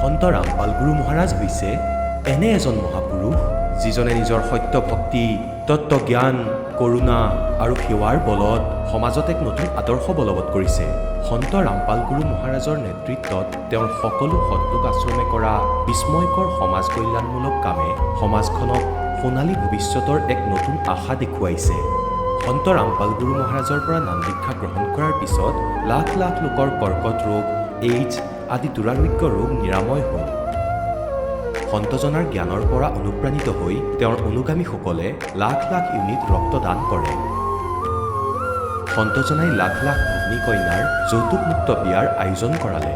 সন্ত ৰামপাল গুৰু মহাৰাজ হৈছে এনে এজন মহাপুৰুষ যিজনে নিজৰ সত্য ভক্তি, তত্ত্বজ্ঞান, কৰোণা আৰু সেৱাৰ বলত সমাজত এক নতুন আদৰ্শ বলৱৎ কৰিছে। সন্ত ৰামপাল গুৰু মহাৰাজৰ নেতৃত্বত তেওঁৰ সকলো সৎলোক আশ্ৰমে কৰা বিস্ময়কৰ সমাজ কল্যাণমূলক কামে সমাজখনক সোণালী ভৱিষ্যতৰ এক নতুন আশা দেখুৱাইছে। সন্ত ৰামপাল গুৰু মহাৰাজৰ পৰা নাম দীক্ষা গ্ৰহণ কৰাৰ পিছত লাখ লাখ লোকৰ কৰ্কট ৰোগ, এইডছ আদি দুৰাৰোগ্য ৰোগ নিৰাময় হ'ল। সন্তজনাৰ জ্ঞানৰ পৰা অনুপ্ৰাণিত হৈ তেওঁৰ অনুগামীসকলে লাখ লাখ ইউনিট ৰক্তদান কৰে। সন্তজনাই লাখ লাখ ভগ্নী কন্যাৰ যৌতুকমুক্ত বিয়াৰ আয়োজন কৰালে।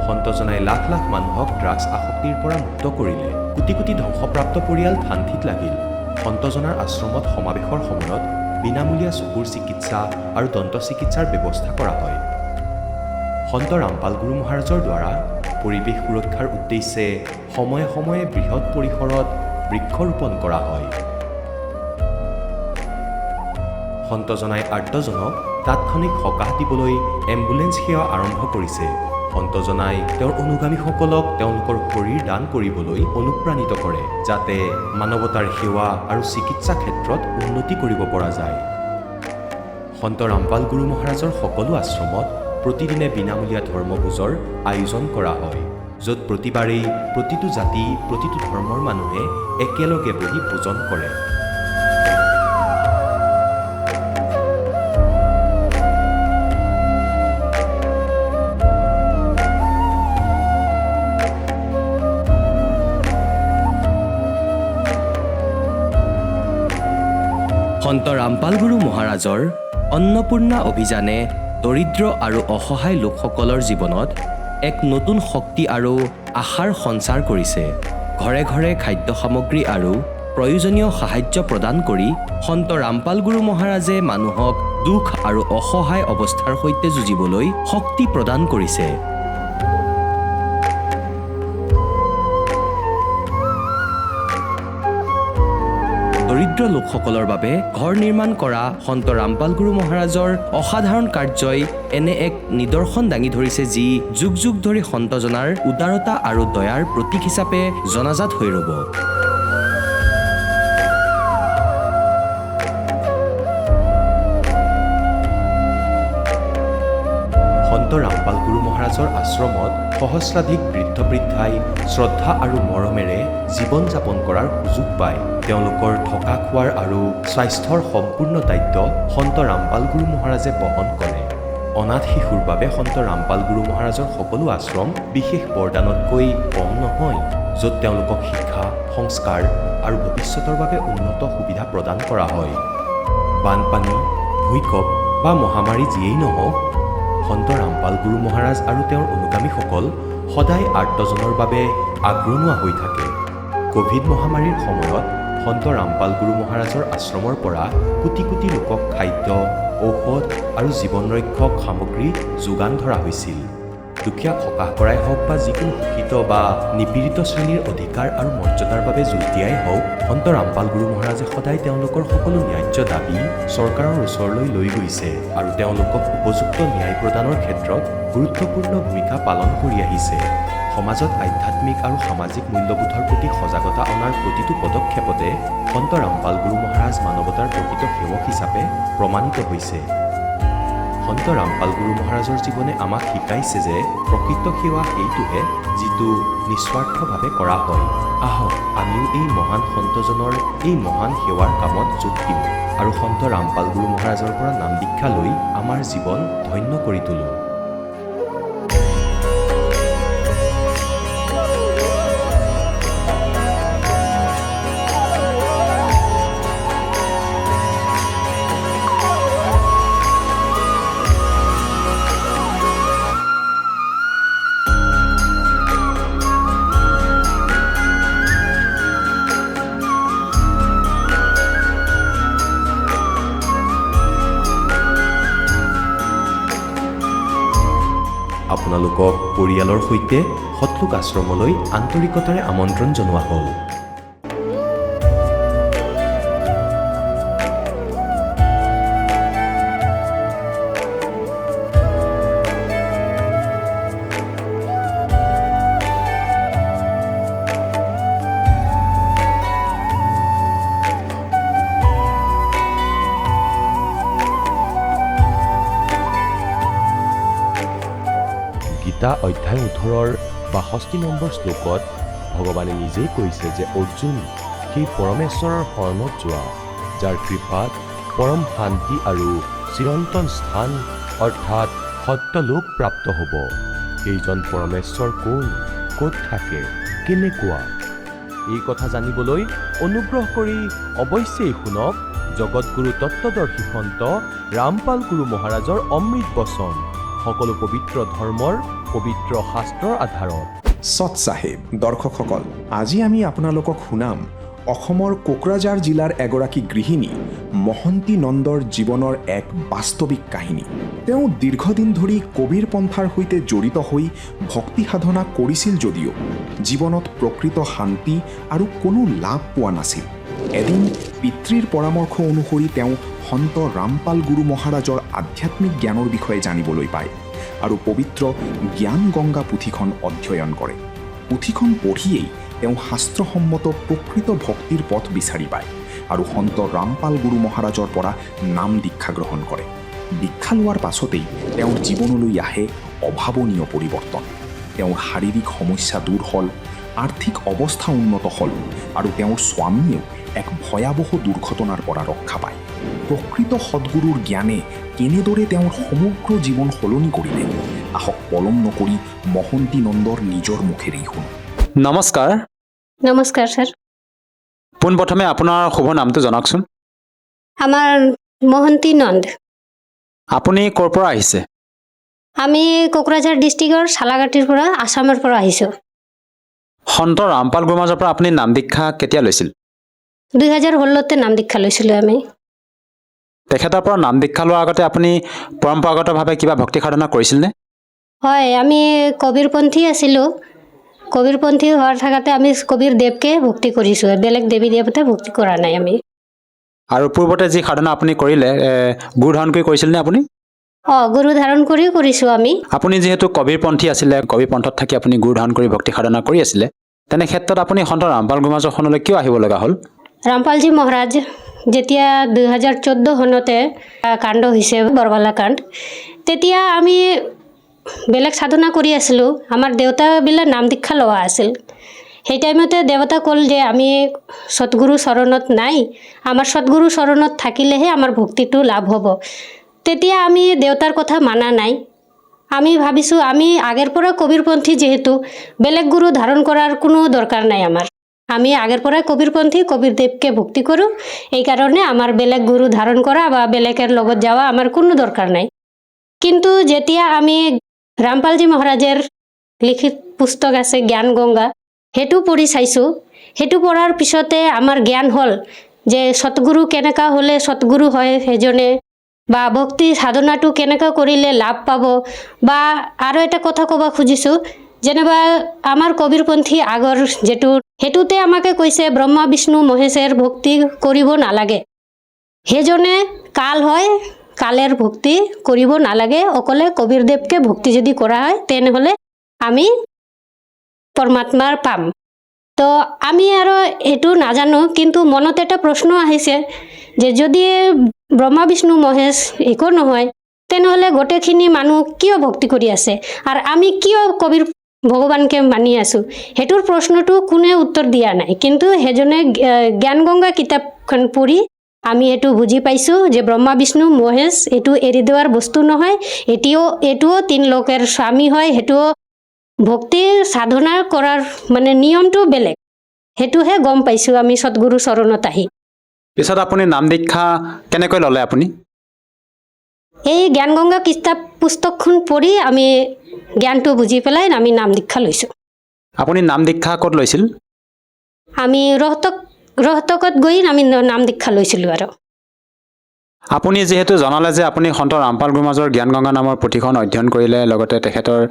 সন্তজনাই লাখ লাখ মানুহক ড্ৰাগছ আসক্তিৰ পৰা মুক্ত কৰিলে। কোটি কোটি ধ্বংসপ্ৰাপ্ত পৰিয়াল শান্তিত লাগিল। সন্তজনাৰ আশ্ৰমত সমাৱেশৰ সময়ত বিনামূলীয়া চকুৰ চিকিৎসা আৰু দন্ত চিকিৎসাৰ ব্যৱস্থা কৰা হয়। সন্ত ৰামপাল গুৰু মহাৰাজৰ দ্বাৰা পৰিৱেশ সুৰক্ষাৰ উদ্দেশ্যে সময়ে সময়ে বৃহৎ পৰিসৰত বৃক্ষৰোপণ কৰা হয়। সন্তজনাই আৰ্তজনক তাৎক্ষণিক সকাহ দিবলৈ এম্বুলেন্স সেৱা আৰম্ভ কৰিছে। সন্তজনাই তেওঁৰ অনুগামীসকলক তেওঁলোকৰ শৰীৰ দান কৰিবলৈ অনুপ্ৰাণিত কৰে, যাতে মানৱতাৰ সেৱা আৰু চিকিৎসা ক্ষেত্ৰত উন্নতি কৰিব পৰা যায়। সন্ত ৰামপাল গুৰু মহাৰাজৰ সকলো আশ্ৰমত প্ৰতিদিনে বিনামূলীয়া ধৰ্মভোজৰ আয়োজন কৰা হয়, য'ত প্ৰতিবাৰেই প্ৰতিটো জাতি, প্ৰতিটো ধৰ্মৰ মানুহে একেলগে বহি ভোজন কৰে। সন্ত ৰামপাল গুৰু মহাৰাজৰ অন্নপূৰ্ণা অভিযানে দৰিদ্ৰ আৰু অসহায় লোকসকলৰ জীৱনত এক নতুন শক্তি আৰু আশাৰ সঞ্চাৰ কৰিছে। ঘৰে ঘৰে খাদ্য সামগ্ৰী আৰু প্ৰয়োজনীয় সাহায্য প্ৰদান কৰি সন্ত ৰামপাল গুৰু মহাৰাজে মানুহক দুখ আৰু অসহায় অৱস্থাৰ সৈতে যুঁজিবলৈ শক্তি প্ৰদান কৰিছে। দৰিদ্ৰ লোকসকলৰ বাবে ঘৰ নিৰ্মাণ কৰা সন্ত ৰামপাল গুৰু মহাৰাজৰ অসাধাৰণ কাৰ্যই এনে এক নিদৰ্শন দাঙি ধৰিছে, যি যুগ যুগ ধৰি সন্তজনাৰ উদাৰতা আৰু দয়াৰ প্ৰতীক হিচাপে জনাজাত হৈ ৰ'ব। সন্ত ৰামপাল গুৰু মহাৰাজৰ আশ্ৰমত সহস্ৰাধিক বৃদ্ধ বৃদ্ধাই শ্ৰদ্ধা আৰু মৰমেৰে জীৱন যাপন কৰাৰ সুযোগ পায়। তেওঁলোকৰ থকা খোৱাৰ আৰু স্বাস্থ্যৰ সম্পূৰ্ণ দায়িত্ব সন্ত ৰামপাল গুৰু মহাৰাজে বহন কৰে। অনাথ শিশুৰ বাবে সন্ত ৰামপাল গুৰু মহাৰাজৰ সকলো আশ্ৰম বিশেষ বৰদানতকৈ কম নহয়, য'ত তেওঁলোকক শিক্ষা, সংস্কাৰ আৰু ভৱিষ্যতৰ বাবে উন্নত সুবিধা প্ৰদান কৰা হয়। বানপানী, ভূঁইকঁপ বা মহামাৰী যিয়েই নহওক, সন্ত ৰামপাল গুৰু মহাৰাজ আৰু তেওঁৰ অনুগামীসকল সদায় আৰ্তজনৰ বাবে আগৰণুৱা হৈ থাকে। ক'ভিড মহামাৰীৰ সময়ত সন্ত ৰামপাল গুৰু মহাৰাজৰ আশ্ৰমৰ পৰা কোটি কোটি লোকক খাদ্য, ঔষধ আৰু জীৱন ৰক্ষক সামগ্ৰী যোগান ধৰা হৈছিল। দুখীয়াক সকাহ কৰাই হওক বা যিকোনো শোষিত বা নিপীড়িত শ্ৰেণীৰ অধিকাৰ আৰু মৰ্যাদাৰ বাবে যুঁজ দিয়াই হওক, সন্ত ৰামপাল গুৰু মহাৰাজে সদায় তেওঁলোকৰ সকলো ন্যায্য দাবী চৰকাৰৰ ওচৰলৈ লৈ গৈছে আৰু তেওঁলোকক উপযুক্ত ন্যায় প্ৰদানৰ ক্ষেত্ৰত গুৰুত্বপূৰ্ণ ভূমিকা পালন কৰি আহিছে। সমাজত আধ্যাত্মিক আৰু সামাজিক মূল্যবোধৰ প্ৰতি সজাগতা অনাৰ প্ৰতিটো পদক্ষেপতে সন্ত ৰামপাল গুৰু মহাৰাজ মানৱতাৰ প্ৰকৃত সেৱক হিচাপে প্ৰমাণিত হৈছে। সন্ত ৰামপাল গুৰু মহাৰাজৰ জীৱনে আমাক শিকাইছে যে প্ৰকৃত সেৱা সেইটোহে যিটো নিস্বাৰ্থভাৱে কৰা হয়। আহক আমিও এই মহান সন্তজনৰ এই মহান সেৱাৰ কামত যোগ দিওঁ আৰু সন্ত ৰামপাল গুৰু মহাৰাজৰ পৰা নাম দীক্ষা লৈ আমাৰ জীৱন ধন্য কৰি তোলোঁ। আপোনালোকক পৰিয়ালৰ সৈতে সৎলোক আশ্ৰমলৈ আন্তৰিকতাৰে আমন্ত্ৰণ জনোৱা হ'ল। গীতা অধ্যায় 18 62 নম্বৰ শ্লোকত ভগৱানে নিজেই কৈছে যে অৰ্জুন সেই পৰমেশ্বৰৰ শৰণত যোৱা, যাৰ কৃপাত পৰম শান্তি আৰু চিৰন্তন স্থান অৰ্থাৎ সত্যলোক প্ৰাপ্ত হ'ব। সেইজন পৰমেশ্বৰ কোন, ক'ত থাকে, কেনেকুৱা? এই কথা জানিবলৈ অনুগ্ৰহ কৰি অৱশ্যেই শুনক জগতগুৰু তত্ত্বদৰ্শী সন্ত ৰামপাল গুৰু মহাৰাজৰ অমৃত বচন, সকলো পবিত্ৰ ধৰ্মৰ পবিত্ৰ শাস্ত্ৰৰ আধাৰত। সৎ চাহেব দৰ্শকসকল, আজি আমি আপোনালোকক শুনাম অসমৰ কোকৰাঝাৰ জিলাৰ এগৰাকী গৃহিণী মহন্তী নন্দৰ জীৱনৰ এক বাস্তৱিক কাহিনী। তেওঁ দীৰ্ঘদিন ধৰি কবিৰ পন্থাৰ সৈতে জড়িত হৈ ভক্তি সাধনা কৰিছিল যদিও জীৱনত প্ৰকৃত শান্তি আৰু কোনো লাভ পোৱা নাছিল। এদিন পিতৃৰ পৰামৰ্শ অনুসৰি তেওঁ সন্ত ৰামপাল গুৰু মহাৰাজৰ আধ্যাত্মিক জ্ঞানৰ বিষয়ে জানিবলৈ পায় আৰু পবিত্ৰ জ্ঞান গংগা পুথিখন অধ্যয়ন কৰে। পুথিখন পঢ়িয়েই তেওঁ শাস্ত্ৰসন্মত প্ৰকৃত ভক্তিৰ পথ বিচাৰি পায় আৰু সন্ত ৰামপাল গুৰু মহাৰাজৰ পৰা নাম দীক্ষা গ্ৰহণ কৰে। দীক্ষা লোৱাৰ পাছতেই তেওঁৰ জীৱনলৈ আহে অভাৱনীয় পৰিৱৰ্তন। তেওঁৰ শাৰীৰিক সমস্যা দূৰ হ'ল, আৰ্থিক অৱস্থা উন্নত হ'ল আৰু তেওঁৰ স্বামীয়েও এক ভয়াৱহ দুৰ্ঘটনাৰ পৰা ৰক্ষা পায়। প্ৰকৃত সদ্গুৰুৰ জ্ঞানে কেনেদৰে তেওঁৰ সমগ্ৰ জীৱন সলনি কৰিলে, আহক পলম নকৰি মহন্তী নন্দৰ নিজৰ মুখেৰেই শুনো। নমস্কাৰ। নমস্কাৰ ছাৰ। পোনপ্ৰথমে আপোনাৰ শুভ নামটো জনাওকচোন। আমাৰ মহন্তী নন্দ। আপুনি ক'ৰ পৰা আহিছে? আমি কোকৰাঝাৰ ডিষ্ট্ৰিক্টৰ চালাগাটিৰ পৰা, আসামৰ পৰা আহিছোঁ। সন্ত ৰামপাল গুৰু মহাৰাজৰ পৰা আপুনি নাম দীক্ষা কেতিয়া লৈছিল? 2016তে নাম দীক্ষা লৈছিলোঁ আমি। তেখেতৰ পৰা নাম দীক্ষা লোৱাৰ আগতে আপুনি পৰম্পৰাগতভাৱে কিবা ভক্তি সাধনা কৰিছিলনে? হয়, আমি কবিৰপন্থী আছিলোঁ। কবিৰপন্থী হোৱাৰ থাকাতে আমি কবিৰ দেৱকে ভক্তি কৰিছোঁ, বেলেগ দেৱী দেৱতা ভক্তি কৰা নাই আমি। আৰু পূৰ্বতে যি সাধনা আপুনি কৰিলে, গুৰু ধাৰণ কৰি কৰিছিলনে আপুনি? গুৰু ধাৰণ কৰিও কৰিছোঁ আমি। আপুনি যিহেতু কবিৰপন্থী আছিলে, কবিৰ পন্থত থাকি আপুনি গুৰু ধাৰণ কৰি ভক্তি সাধনা কৰি আছিলে, তেনে ক্ষেত্ৰত আপুনি সন্ত ৰামপাল গুৰু মহাৰাজৰ শৰণলৈ কিয় আহিব লগা হ'ল? ৰামপালজী মহাৰাজ যেতিয়া 2014 চনতে কাণ্ড হৈছে, বৰবালা কাণ্ড, তেতিয়া আমি বেলেগ সাধনা কৰি আছিলোঁ। আমাৰ দেউতাবিলাক নাম দীক্ষা লোৱা আছিল। সেই টাইমতে দেৱতা ক'ল যে আমি সৎগুৰু চৰণত নাই, আমাৰ সৎগুৰু চৰণত থাকিলেহে আমাৰ ভক্তিটো লাভ হ'ব। তেতিয়া আমি দেউতাৰ কথা মানা নাই। আমি ভাবিছোঁ আমি আগৰ পৰা কবিৰপন্থী, যিহেতু বেলেগ গুৰু ধাৰণ কৰাৰ কোনো দৰকাৰ নাই আমাৰ। আমি আগৰ পৰাই কবিৰপন্থী, কবিৰ দেৱকে ভক্তি কৰোঁ। এইকাৰণে আমাৰ বেলেগ গুৰু ধাৰণ কৰা বা বেলেগৰ লগত যোৱা আমাৰ কোনো দৰকাৰ নাই। কিন্তু যেতিয়া আমি ৰামপালজী মহাৰাজৰ লিখিত পুস্তক আছে জ্ঞান গংগা, সেইটো পঢ়ি চাইছোঁ। সেইটো পঢ়াৰ পিছতে আমাৰ জ্ঞান হ'ল যে সৎগুৰু কেনেকুৱা হ'লে সৎগুৰু হয় সেইজনে, বা ভক্তি সাধনাটো কেনেকুৱা কৰিলে লাভ পাব। বা আৰু এটা কথা ক'ব খুজিছোঁ, যেনিবা আমাৰ কবিৰপন্থী আগৰ যিটো, সেইটোতে আমাকে কৈছে ব্ৰহ্মা বিষ্ণু মহেশৰ ভক্তি কৰিব নালাগে। সেইজনে কাল হয়, কালেৰ ভক্তি কৰিব নালাগে, অকলে কবিৰদেৱকে ভক্তি যদি কৰা হয় তেনেহ'লে আমি পৰমাত্মাৰ পাম। তো আমি আৰু এইটো নাজানো, কিন্তু মনত এটা প্ৰশ্ন আহিছে যে যদি ব্ৰহ্মা বিষ্ণু মহেশ একো নহয়, তেনেহ'লে গোটেইখিনি মানুহ কিয় ভক্তি কৰি আছে আৰু আমি কিয় কবিৰ ভগৱানকে মানি আছোঁ? সেইটোৰ প্ৰশ্নটো কোনে উত্তৰ দিয়া নাই। কিন্তু সেইজনে জ্ঞান গংগা কিতাপখন পঢ়ি আমি এইটো বুজি পাইছোঁ যে ব্ৰহ্মা বিষ্ণু মহেশ এইটো এৰি দেৱাৰ বস্তু নহয়, এইটোও তিন লোকৰ স্বামী হয়। সেইটোও ভক্তি সাধনা কৰাৰ মানে নিয়মটো বেলেগ, সেইটোহে গম পাইছোঁ আমি সৎগুৰু চৰণত আহি। পিছত আপুনি নাম দীক্ষা কেনেকৈ ল'লে আপুনি? এই জ্ঞান গংগা কিতাপ পুস্তকখন পঢ়ি আমি জ্ঞানটো বুজি পেলাই আমি নাম দীক্ষা লৈছোঁ। আপুনি নাম দীক্ষা ক'ত লৈছিল? আমি ৰহতকত গৈ আমি নাম দীক্ষা লৈছিলোঁ। আৰু আপুনি যিহেতু জনালে যে আপুনি সন্ত ৰামপাল গুৰু মহাৰাজৰ জ্ঞান গংগা নামৰ পুথিখন অধ্যয়ন কৰিলে, লগতে তেখেতৰ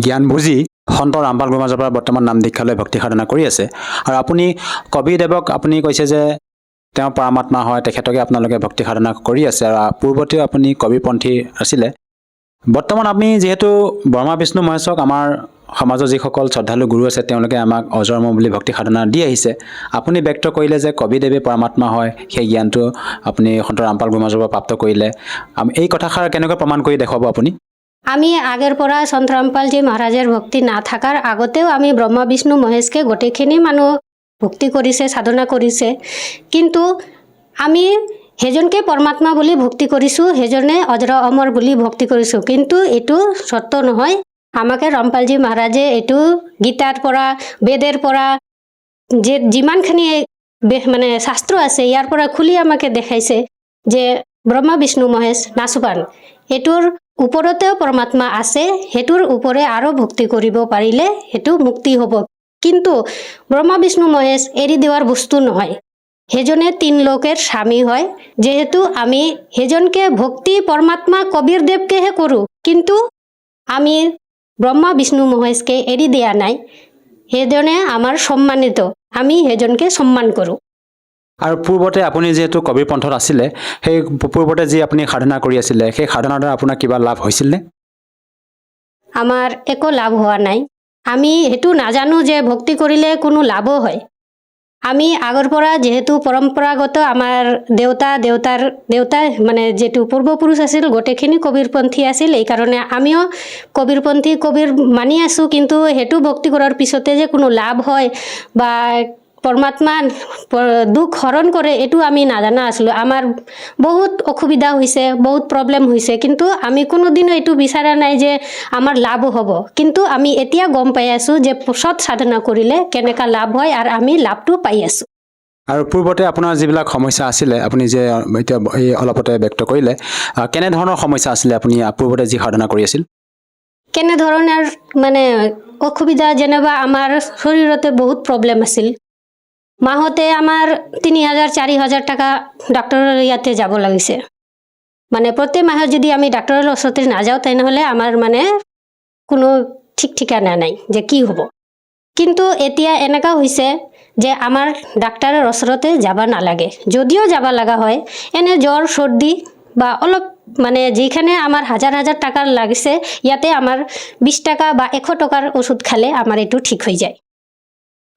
জ্ঞান বুজি সন্ত ৰামপাল গুৰু মহাৰাজৰ পৰা বৰ্তমান নাম দীক্ষা লৈ ভক্তি সাধনা কৰি আছে। আৰু আপুনি কবিদেৱক আপুনি কৈছে যে তেওঁ পৰমাত্মা হয়, তেখেতকে আপোনালোকে ভক্তি সাধনা কৰি আছে, আৰু পূৰ্বতেও আপুনি কবিৰপন্থী আছিলে। বৰ্তমান আপুনি যিহেতু ব্ৰহ্মা বিষ্ণু মহেশক আমাৰ সমাজৰ যিসকল শ্ৰদ্ধালু গুৰু আছে তেওঁলোকে আমাক অজৰম বুলি ভক্তি সাধনা দি আহিছে। আপুনি ব্যক্ত কৰিলে যে কবিদেৱে পৰমাত্মা হয়, সেই জ্ঞানটো আপুনি সন্ত ৰামপাল গুৰু মহাৰাজৰ পৰা প্ৰাপ্ত কৰিলে। এই কথাষাৰ কেনেকৈ প্ৰমাণ কৰি দেখুৱাব আপুনি? আমি আগেৰ পৰা সন্ত ৰামপালজী মহাৰাজৰ ভক্তি নাথাকাৰ আগতেও আমি ব্ৰহ্মা বিষ্ণু মহেশকে গোটেইখিনি মানুহ ভক্তি কৰিছে, সাধনা কৰিছে। কিন্তু আমি সেইজনকে পৰমাত্মা বুলি ভক্তি কৰিছোঁ, সেইজনে অজৰ অমৰ বুলি ভক্তি কৰিছোঁ। কিন্তু এইটো সত্য নহয়। আমাকে ৰামপালজী মহাৰাজে এইটো গীতাৰ পৰা, বেদৰ পৰা, যে যিমানখিনি মানে শাস্ত্ৰ আছে ইয়াৰ পৰা খুলি আমাকে দেখাইছে যে ব্ৰহ্মা বিষ্ণু মহেশ নাচবান, এইটোৰ ওপৰতেও পৰমাত্মা আছে, সেইটোৰ ওপৰে আৰু ভক্তি কৰিব পাৰিলে সেইটো মুক্তি হ'ব। কিন্তু ব্ৰহ্মা বিষ্ণু মহেশ এৰি দেওয়াৰ বস্তু নহয়, সেইজনে 3 লোকেৰ স্বামী হয়। যেহেতু আমি সেইজনকে ভক্তি পৰমাত্মা কবিৰ দেবকেহে কৰোঁ, কিন্তু আমি ব্ৰহ্মা বিষ্ণু মহেশকে এৰি দিয়া নাই। সেইজনে আমাৰ সম্মানিত, আমি সেইজনকে সম্মান কৰোঁ। আৰু পূৰ্বতে আপুনি যিহেতু কবিৰ পন্থত আছিলে, সেই পূৰ্বতে যি আপুনি সাধনা কৰি আছিলে, সেই সাধনাৰ দ্বাৰা আপোনাৰ কিবা লাভ হৈছিলনে? আমাৰ একো লাভ হোৱা নাই। আমি সেইটো নাজানো যে ভক্তি কৰিলে কোনো লাভো হয়। আমি আগৰ পৰা যেহেতু পৰম্পৰাগত আমাৰ দেউতা মানে যেটো পূৰ্বপুৰুষ আছিল গোটেইখিনি কবিৰপন্থী আছিল, এইকাৰণে আমিও কবিৰপন্থী, কবিৰ মানি আছোঁ। কিন্তু সেইটো ভক্তি কৰাৰ পিছতে যে কোনো লাভ হয় বা পৰমাত্মা দুখ হৰণ কৰে এইটো আমি নাজানা আছিলোঁ। আমাৰ বহুত অসুবিধা হৈছে, বহুত প্ৰব্লেম হৈছে, কিন্তু আমি কোনোদিনো এইটো বিচৰা নাই যে আমাৰ লাভ হ'ব। কিন্তু আমি এতিয়া গম পাই আছোঁ যে সৎ সাধনা কৰিলে কেনেকা লাভ হয়, আৰু আমি লাভটো পাই আছোঁ। আৰু পূৰ্বতে আপোনাৰ যিবিলাক সমস্যা আছিলে, আপুনি যে এতিয়া এই অলপতে ব্যক্ত কৰিলে, কেনেধৰণৰ সমস্যা আছিলে আপুনি পূৰ্বতে যি সাধনা কৰি আছিল? কেনেধৰণৰ মানে অসুবিধা, যেনিবা আমাৰ শৰীৰতে বহুত প্ৰব্লেম আছিল। মাহতে আমাৰ 3,000-4,000 টকা ডাক্তৰৰ ইয়াতে যাব লাগিছে। মানে প্ৰত্যেক মাহত যদি আমি ডাক্তৰৰ ওচৰতে নাযাওঁ তেনেহ'লে আমাৰ মানে কোনো ঠিক ঠিকানা নাই যে কি হ'ব। কিন্তু এতিয়া এনেকুৱা হৈছে যে আমাৰ ডাক্তৰৰ ওচৰতে যাব নালাগে। যদিও যাব লগা হয়, এনে জ্বৰ চৰ্দি বা অলপ মানে যিখানে আমাৰ হাজাৰ টাকাৰ লাগিছে, ইয়াতে আমাৰ 20 টকা বা 100 টকাৰ ওষুধ খালে আমাৰ এইটো ঠিক হৈ যায়।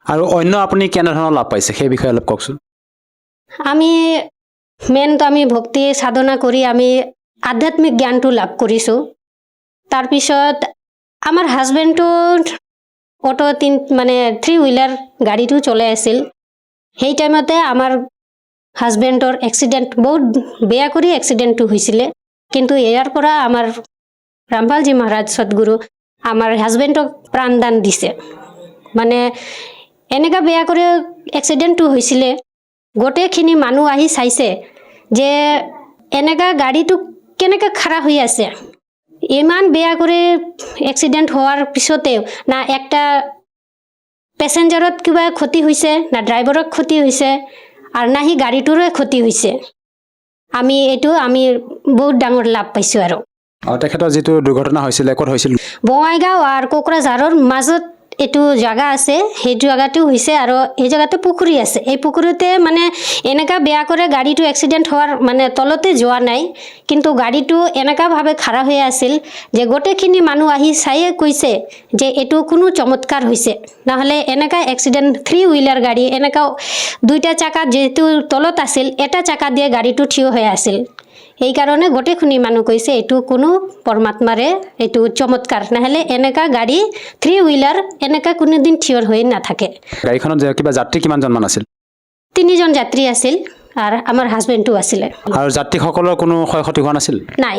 আৰু অন্য আপুনি কেনেধৰণৰ লাভ পাইছে সেই বিষয়ে অলপ কওকচোন। আমি মেইনটো আমি ভক্তি সাধনা কৰি আমি আধ্যাত্মিক জ্ঞানটো লাভ কৰিছোঁ। তাৰপিছত আমাৰ হাজবেণ্ডটো অটো মানে 3 হুইলাৰ গাড়ীটো চলাই আছিল। সেই টাইমতে আমাৰ হাজবেণ্ডৰ এক্সিডেণ্ট, বহুত বেয়া কৰি এক্সিডেণ্টটো হৈছিলে। কিন্তু ইয়াৰ পৰা আমাৰ ৰামপালজী মহাৰাজ সদগুৰু আমাৰ হাজবেণ্ডক প্ৰাণদান দিছে। মানে এনেকা বেয়া কৰি এক্সিডেণ্টটো হৈছিলে, গোটেইখিনি মানুহ আহি চাইছে যে এনেকা গাড়ীটো কেনেকৈ খাৰা হৈ আছে। ইমান বেয়া কৰি এক্সিডেণ্ট হোৱাৰ পিছতেও না একটা পেচেঞ্জাৰত কিবা ক্ষতি হৈছে, না ড্ৰাইভাৰৰ ক্ষতি হৈছে, আৰু না সি গাড়ীটোৰে ক্ষতি হৈছে। আমি বহুত ডাঙৰ লাভ পাইছোঁ। আৰু তেখেতৰ যিটো দুৰ্ঘটনা হৈছিলে, ক'ত হৈছিল? বঙাইগাঁও আৰু কোকৰাঝাৰৰ মাজত এইটো জাগা আছে, সেই জাগাটো হৈছে, আৰু এই জাগাতে পুখুৰী আছে। এই পুখুৰীতে মানে এনেকা বেয়া কৰে গাড়ীটো এক্সিডেণ্ট হোৱাৰ মানে তলতে যোৱা নাই, কিন্তু গাড়ীটো এনেকাভাৱে খাৰা হৈ আছিল যে গোটেইখিনি মানুহ আহি চায়ে কৈছে যে এইটো কোনো চমৎকাৰ হৈছে। নহ'লে এনেকা এক্সিডেণ্ট 3 হুইলাৰ গাড়ী এনেকা 2টা চাকা যেহেতু তলত আছিল, এটা চাকা দিয়ে গাড়ীটো থিয় হৈ আছিল। সেইকাৰণে গোটেইখিনি মানুহ কৈছে এইটো কোনো পৰমাত্মাৰে এইটো চমৎকাৰ, নহ'লে এনেকা গাড়ী 3 হুইলাৰ এনেকা কোনোদিন থিয় হৈ নাথাকে। গাড়ীখনত কিবা যাত্ৰী কিমানজনমান আছিল? 3জন যাত্ৰী আছিল আৰু আমাৰ হাজবেণ্ডটো আছিলে। আৰু যাত্ৰীসকলৰ কোনো ক্ষয় ক্ষতি হোৱা নাছিল? নাই,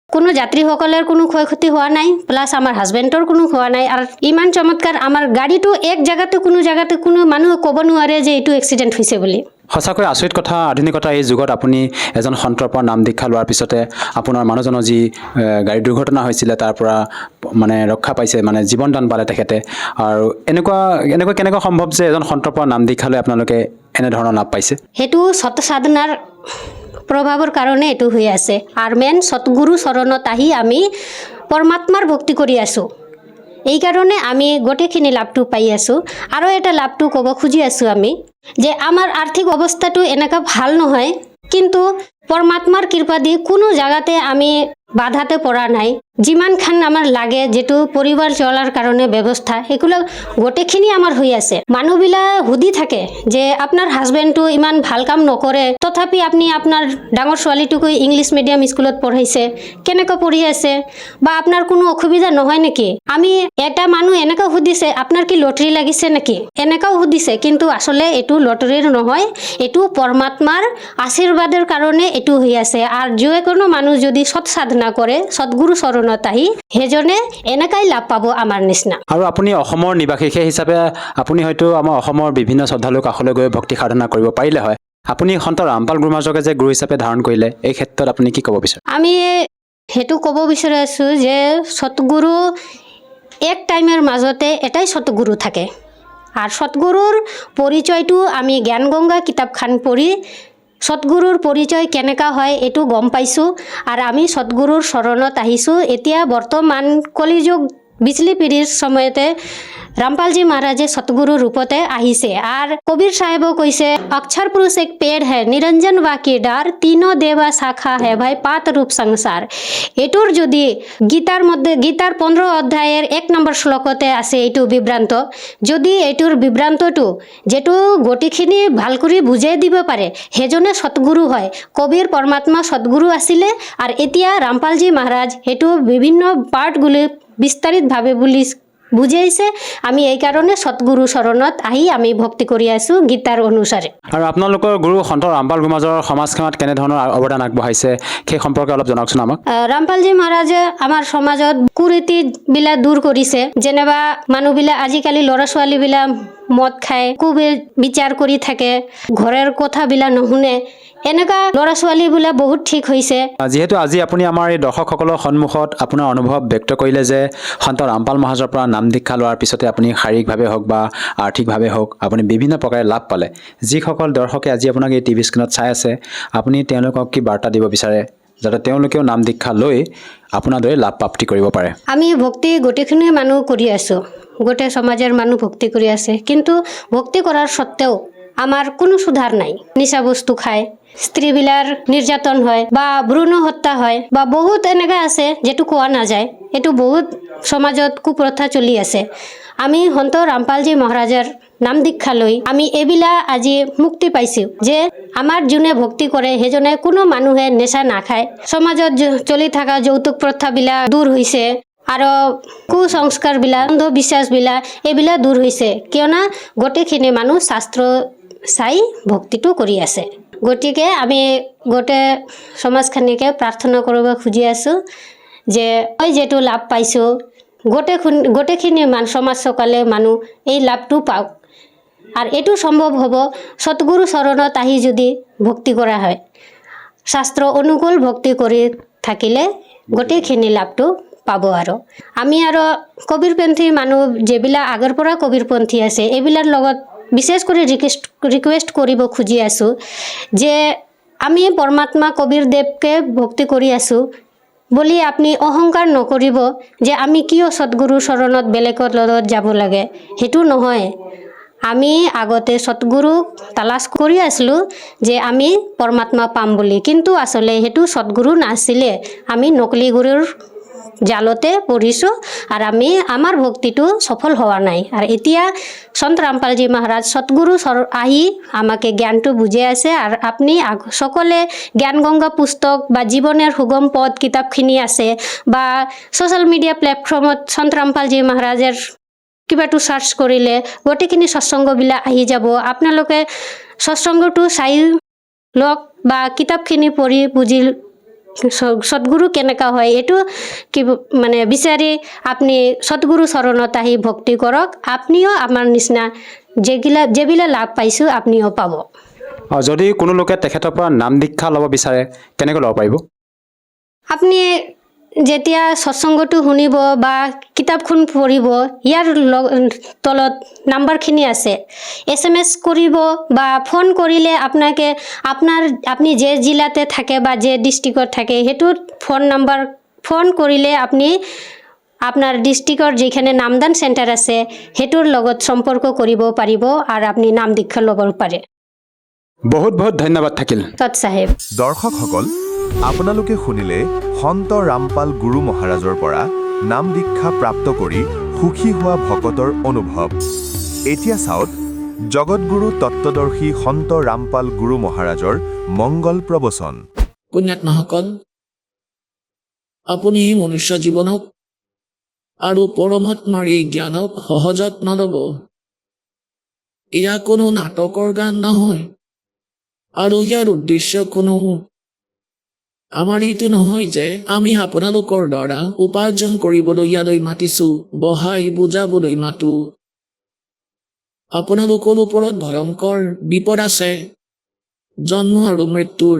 কোনো যাত্ৰীসকলৰ কোনো ক্ষয় ক্ষতি হোৱা নাই, প্লাছ আমাৰ হাজবেণ্ডৰ কোনো হোৱা নাই। আৰু ইমান চমৎকাৰ আমাৰ গাড়ীটো এক জেগাতে কোনো মানুহে ক'ব নোৱাৰে যে এইটো এক্সিডেণ্ট হৈছে বুলি। সঁচাকৈ আচৰিত কথা। আধুনিকতা এই যুগত আপুনি এজন সন্তৰ পৰা নাম দীক্ষা লোৱাৰ পিছতে আপোনাৰ মানুহজনৰ যি গাড়ী দুৰ্ঘটনা হৈছিলে তাৰ পৰা মানে ৰক্ষা পাইছে, মানে জীৱন দান পালে তেখেতে। আৰু কেনেকুৱা সম্ভৱ যে এজন সন্তৰ পৰা নাম দীক্ষা লৈ আপোনালোকে এনেধৰণৰ লাভ পাইছে? সেইটো সত সাধনাৰ প্ৰভাৱৰ কাৰণে এইটো হৈ আছে। আৰু মেইন সতগুৰু চৰণত আহি আমি পৰমাত্মাৰ ভক্তি কৰি আছোঁ, এইকাৰণে আমি গোটেইখিনি লাভটো পাই আছোঁ। আৰু এটা লাভটো ক'ব খুজি আছোঁ আমি যে আমাৰ আৰ্থিক অৱস্থাটো এনেকুৱা ভাল নহয়, কিন্তু পৰমাত্মাৰ কৃপা দি কোনো জাগাতে আমি বাধাতে পৰা নাই যিমানখান আমাৰ লাগে যেটো পৰিবাৰ চলাৰ কাৰণে ব্যৱস্থা এগুলো গোটেইখিনি আমাৰ হৈ আছে মানুহবিলাক সুধি থাকে যে আপোনাৰ হাজবেণ্ডটো ইমান ভাল কাম নকৰে তথাপি আপুনি আপোনাৰ ডাঙৰ ছোৱালীটোক ইংলিছ মিডিয়াম স্কুলত পঢ়াইছে কেনেকৈ পঢ়ি আছে বা আপোনাৰ কোনো অসুবিধা নহয় নেকি আমি এটা মানুহ এনেকৈ সুধিছে আপোনাৰ কি লটাৰী লাগিছে নেকি এনেকৈ সুধিছে কিন্তু আসলে এটো লটাৰীৰ নহয় এটো পৰমাত্মাৰ আশীৰ্বাদৰ কাৰণে এটো হৈ আছে আৰু যে কোনো মানুহ যদি সৎ সাধনা কৰে সৎগুৰু চৰণত আহি হেজনে এনেকাই লাভ পাব আমাৰ নিচিনা আৰু আপুনি অসমৰ নিবাসী সেই হিচাপে আপুনি হয়তো আমাৰ অসমৰ বিভিন্ন শ্ৰদ্ধালুৰ কাষলৈ গৈ ভক্তি সাধনা কৰিব পাৰিলে হয় আপুনি সন্ত ৰামপাল গুৰুমাজকে যে গুৰু হিচাপে ধাৰণ কৰিলে এই ক্ষেত্ৰত আপুনি কি ক'ব বিচাৰে আমি হেতু ক'ব বিচাৰিছো যে সৎগুৰু এক টাইমৰ মাজতে এটাই সৎগুৰু থাকে আৰু সৎগুৰুৰ পৰিচয়টো আমি জ্ঞান গংগা কিতাপখন পঢ়ি সৎগুৰুৰ পৰিচয় কেনেকা হয় এটো গম পাইছোঁ আৰু আমি সৎগুৰুৰ শৰণত আহিছোঁ এতিয়া বৰ্তমান কলিযুগ বিজলী পিঢ়িৰ সময়তে रामपाल महाराजे सतगुरु रूपते आहिसे आर कबीर साहेब कैसे अक्षर पुरुष एक पेड़ है निरंजन बाकी डार तीनों देवा शाखा है भाई पात रूप संसार एटुर जदि गीतार मध्य गीतार 15 अध्यायर 1 नम्बर श्लोकते आसे एटु विभ्रांत जदि एटुर विभ्रांतटु जेटु गटिखिनि ভাল কৰি বুজাই দিব পাৰে হেজনে সতগুৰু হয় কবিৰ পৰমাত্মা সতগুৰু আছিলে আৰু এতিয়া ৰামপালজী মহাৰাজ হেতু বিভিন্ন পাৰ্টগুলি বিস্তাৰিতভাৱে বুলি বুজাইছে আমি এই কাৰণে সতগুৰু চৰণত আহি আমি ভক্তি কৰি আছো গীতাৰ অনুসাৰে আৰু আপোনালোকৰ গুৰু সন্ত ৰামপাল গুৰুমাজৰ সমাজখনত কেনে ধৰণৰ অৱদান আগবঢ়াইছে সেই সম্পৰ্কে অলপ জনাওকচোন আমাক ৰামপালজী মহাৰাজে আমাৰ সমাজত কুৰীতি বিলাক দূৰ কৰিছে যেনেবা মানুহবিলাক আজিকালি ল'ৰা ছোৱালীবিলাক মদ খায় বিচাৰ কৰি থাকে ঘৰৰ কথাবিলাক নুশুনে এনেকা ল'ৰা ছোৱালীবিলাক বহুত ঠিক হৈছে যেহেতু আজি আপুনি আমাৰ এই দৰ্শকসকলৰ সন্মুখত আপোনাৰ অনুভৱ ব্যক্ত কৰিলে যে সন্ত ৰামপাল মহাৰাজৰ পৰা নাম দীক্ষা লোৱাৰ পিছতে আপুনি শাৰীৰিকভাৱে হওক বা আৰ্থিকভাৱে হওক আপুনি বিভিন্ন প্ৰকাৰে লাভ পালে যিসকল দৰ্শকে আজি আপোনাক এই টিভি স্ক্ৰীণত চাই আছে আপুনি তেওঁলোকক কি বাৰ্তা দিব বিচাৰে যাতে তেওঁলোকেও নাম দীক্ষা লৈ আপোনাৰ দৰে লাভ প্ৰাপ্তি কৰিব পাৰে আমি ভক্তি গোটেইখিনি মানুহ কৰি আছো গোটেই সমাজৰ মানুহ ভক্তি কৰি আছে কিন্তু ভক্তি কৰাৰ সত্ত্বেও আমাৰ কোনো সুধাৰ নাই নিচা বস্তু খায় স্ত্ৰীবিলাক নিৰ্যাতন হয় বা ভ্ৰূণ হত্যা হয় বা বহুত এনেকা আছে যেটো কোৱা নাযায় এটো বহুত সমাজত কুপ্ৰথা চলি আছে আমি সন্ত ৰামপালজী মহাৰাজৰ নাম দীক্ষা লৈ আমি এবিলা আজি মুক্তি পাইছো যে আমাৰ যোনে ভক্তি কৰে হেজনে কোনো মানুহে নেশা নাখায় সমাজত চলি থকা যৌতুক প্ৰথাবিলাক দূৰ হৈছে আৰু কুসংস্কাৰবিলাক অন্ধবিশ্বাসবিলাক এইবিলাক দূৰ হৈছে কিয়নো গোটেইখিনি মানুহ শাস্ত্ৰ চাই ভক্তিটো কৰি আছে গতিকে আমি গোটেই সমাজখনিকে প্ৰাৰ্থনা কৰিব খুজি আছোঁ যে মই যেটো লাভ পাইছোঁ গোটেইখিনি সমাজ সকলে মানুহ এই লাভটো পাওক আৰু এইটো সম্ভৱ হ'ব সতগুৰু চৰণত আহি যদি ভক্তি কৰা হয় শাস্ত্ৰ অনুকূল ভক্তি কৰি থাকিলে গোটেইখিনি লাভটো পাব আৰু আমি আৰু কবিৰপন্থী মানুহ যেবিলাক আগৰ পৰা কবিৰপন্থী আছে এইবিলাৰ লগত বিশেষ কৰি ৰিকুৱেষ্ট কৰিব খুজি আছোঁ যে আমি পৰমাত্মা কবিৰদেৱকে ভক্তি কৰি আছোঁ বুলি আপুনি অহংকাৰ নকৰিব যে আমি কিয় সতগুৰু চৰণত বেলেগৰ লগত যাব লাগে সেইটো নহয় আমি আগতে সতগুৰুক তালাশ কৰি আছিলোঁ যে আমি পৰমাত্মা পাম বুলি কিন্তু আসলে সেইটো সতগুৰু নাছিলে আমি নকলি গুৰুৰ জালতে পঢ়িছোঁ আৰু আমি আমাৰ ভক্তিটো সফল হোৱা নাই আৰু এতিয়া সন্ত ৰামপালজী মহাৰাজ সতগুৰু আহি আমাকে জ্ঞানটো বুজাই আছে আৰু আপুনি সকলে জ্ঞান গংগা পুস্তক বা জীৱনৰ সুগম পথ কিতাপখিনি আছে বা ছ'চিয়েল মিডিয়া প্লেটফৰ্মত সন্ত ৰামপালজী মহাৰাজৰ কিবাটো সাৰ্চ কৰিলে গোটেইখিনি সৎসংগবিলাক আহি যাব আপোনালোকে সৎসংগটো চাই লওক বা কিতাপখিনি পঢ়ি বুজি সতগুৰু কেনেকা হয় এটো কি মানে বিচাৰি আপুনি সতগুৰু চৰণত আহি ভক্তি কৰক আপনিও আমাৰ নিচিনা যেবিলাক লাভ পাইছোঁ আপনিও পাব যদি কোনো লোকে তেখেতৰ পৰা নাম দীক্ষা ল'ব বিচাৰে কেনেকৈ ল'ব পাৰিব আপুনি যেতিয়া সৎসংগটো শুনিব বা কিতাপখন পঢ়িব ইয়াৰ তলত নাম্বাৰখিনি আছে SMS কৰিব বা ফোন কৰিলে আপোনাকে আপুনি যে জিলাতে থাকে বা যে ডিষ্ট্ৰিক্টত থাকে সেইটোত ফোন কৰিলে আপুনি আপোনাৰ ডিষ্ট্ৰিক্টৰ যিখানে নামদান চেণ্টাৰ আছে সেইটোৰ লগত সম্পৰ্ক কৰিব পাৰিব আৰু আপুনি নাম দীক্ষা ল'ব পাৰে বহুত বহুত ধন্যবাদ থাকিল তৎ সাহেব দৰ্শকসকল আপোনালোকে শুনিলে সন্ত ৰামপাল গুৰু মহাৰাজৰ পৰা নাম দীক্ষা প্ৰাপ্ত কৰি সুখী হোৱা ভকতৰ অনুভৱ। এতিয়া চাওক জগতগুৰু তত্ত্বদৰ্শী সন্ত ৰামপাল গুৰু মহাৰাজৰ মংগল প্ৰবচন। পুণ্যাত্মাসকল, আপুনি মনুষ্য জীৱনক আৰু পৰমাত্মাৰ এই জ্ঞানক সহজত নল'ব। এয়া কোনো নাটকৰ গান নহয় আৰু ইয়াৰ উদ্দেশ্য কোনো আমাৰ এইটো নহয় যে আমি আপোনালোকৰ দ্বাৰা উপাৰ্জন কৰিবলৈ ইয়ালৈ মাতিছো, বহাই বুজাবলৈ মাতো। আপোনালোকৰ ওপৰত ভয়ংকৰ বিপদ আছে, জন্ম আৰু মৃত্যুৰ।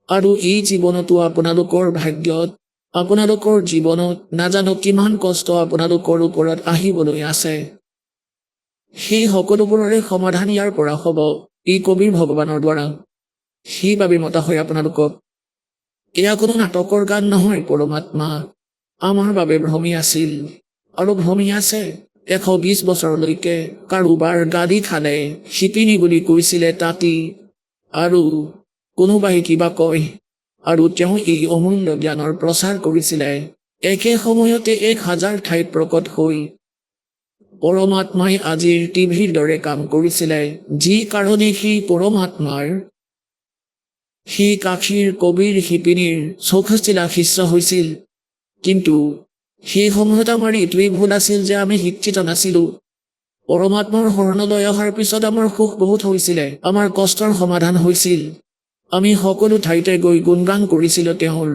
আৰু এই জীৱনতো আপোনালোকৰ ভাগ্যত, আপোনালোকৰ জীৱনত নাজানো কিমান কষ্ট আপোনালোকৰ ওপৰত আহিবলৈ আছে। সেই সকলোবোৰৰে সমাধান ইয়াৰ পৰা হ'ব এই কবিৰ ভগৱানৰ দ্বাৰা। সেইবাবে মতা হয় আপোনালোকক। এয়া কোনো নাটকৰ গান নহয়। পৰমাত্মা আমাৰ বাবে ভ্ৰমি আছিল আৰু ভ্ৰমি আছে 120 বছৰলৈকে। কাৰোবাৰ গালি খালে শিপিনী বুলি কৈছিলে তাতি, আৰু কোনোবাই কিবা কয়, আৰু তেওঁ এই অমূল্য জ্ঞানৰ প্ৰচাৰ কৰিছিলে। একে সময়তে 1000 ঠাইত প্ৰকট হৈ পৰমাত্মাই আজিৰ টিভিৰ দৰে কাম কৰিছিলে, যি কাৰণে সেই পৰমাত্মাৰ সেই কাশীৰ কবিৰ শিপিনীৰ 64 লাখ শিষ্য হৈছিল। কিন্তু সেই সময়ত আমাৰ এইটোৱেই ভুল আছিল যে আমি শিক্ষিত নাছিলো। পৰমাত্মাৰ শৰণলৈ অহাৰ পিছত আমাৰ সুখ বহুত হৈছিলে, আমাৰ কষ্টৰ সমাধান হৈছিল। আমি সকলো ঠাইতে গৈ গুণগান কৰিছিলো তেওঁৰ,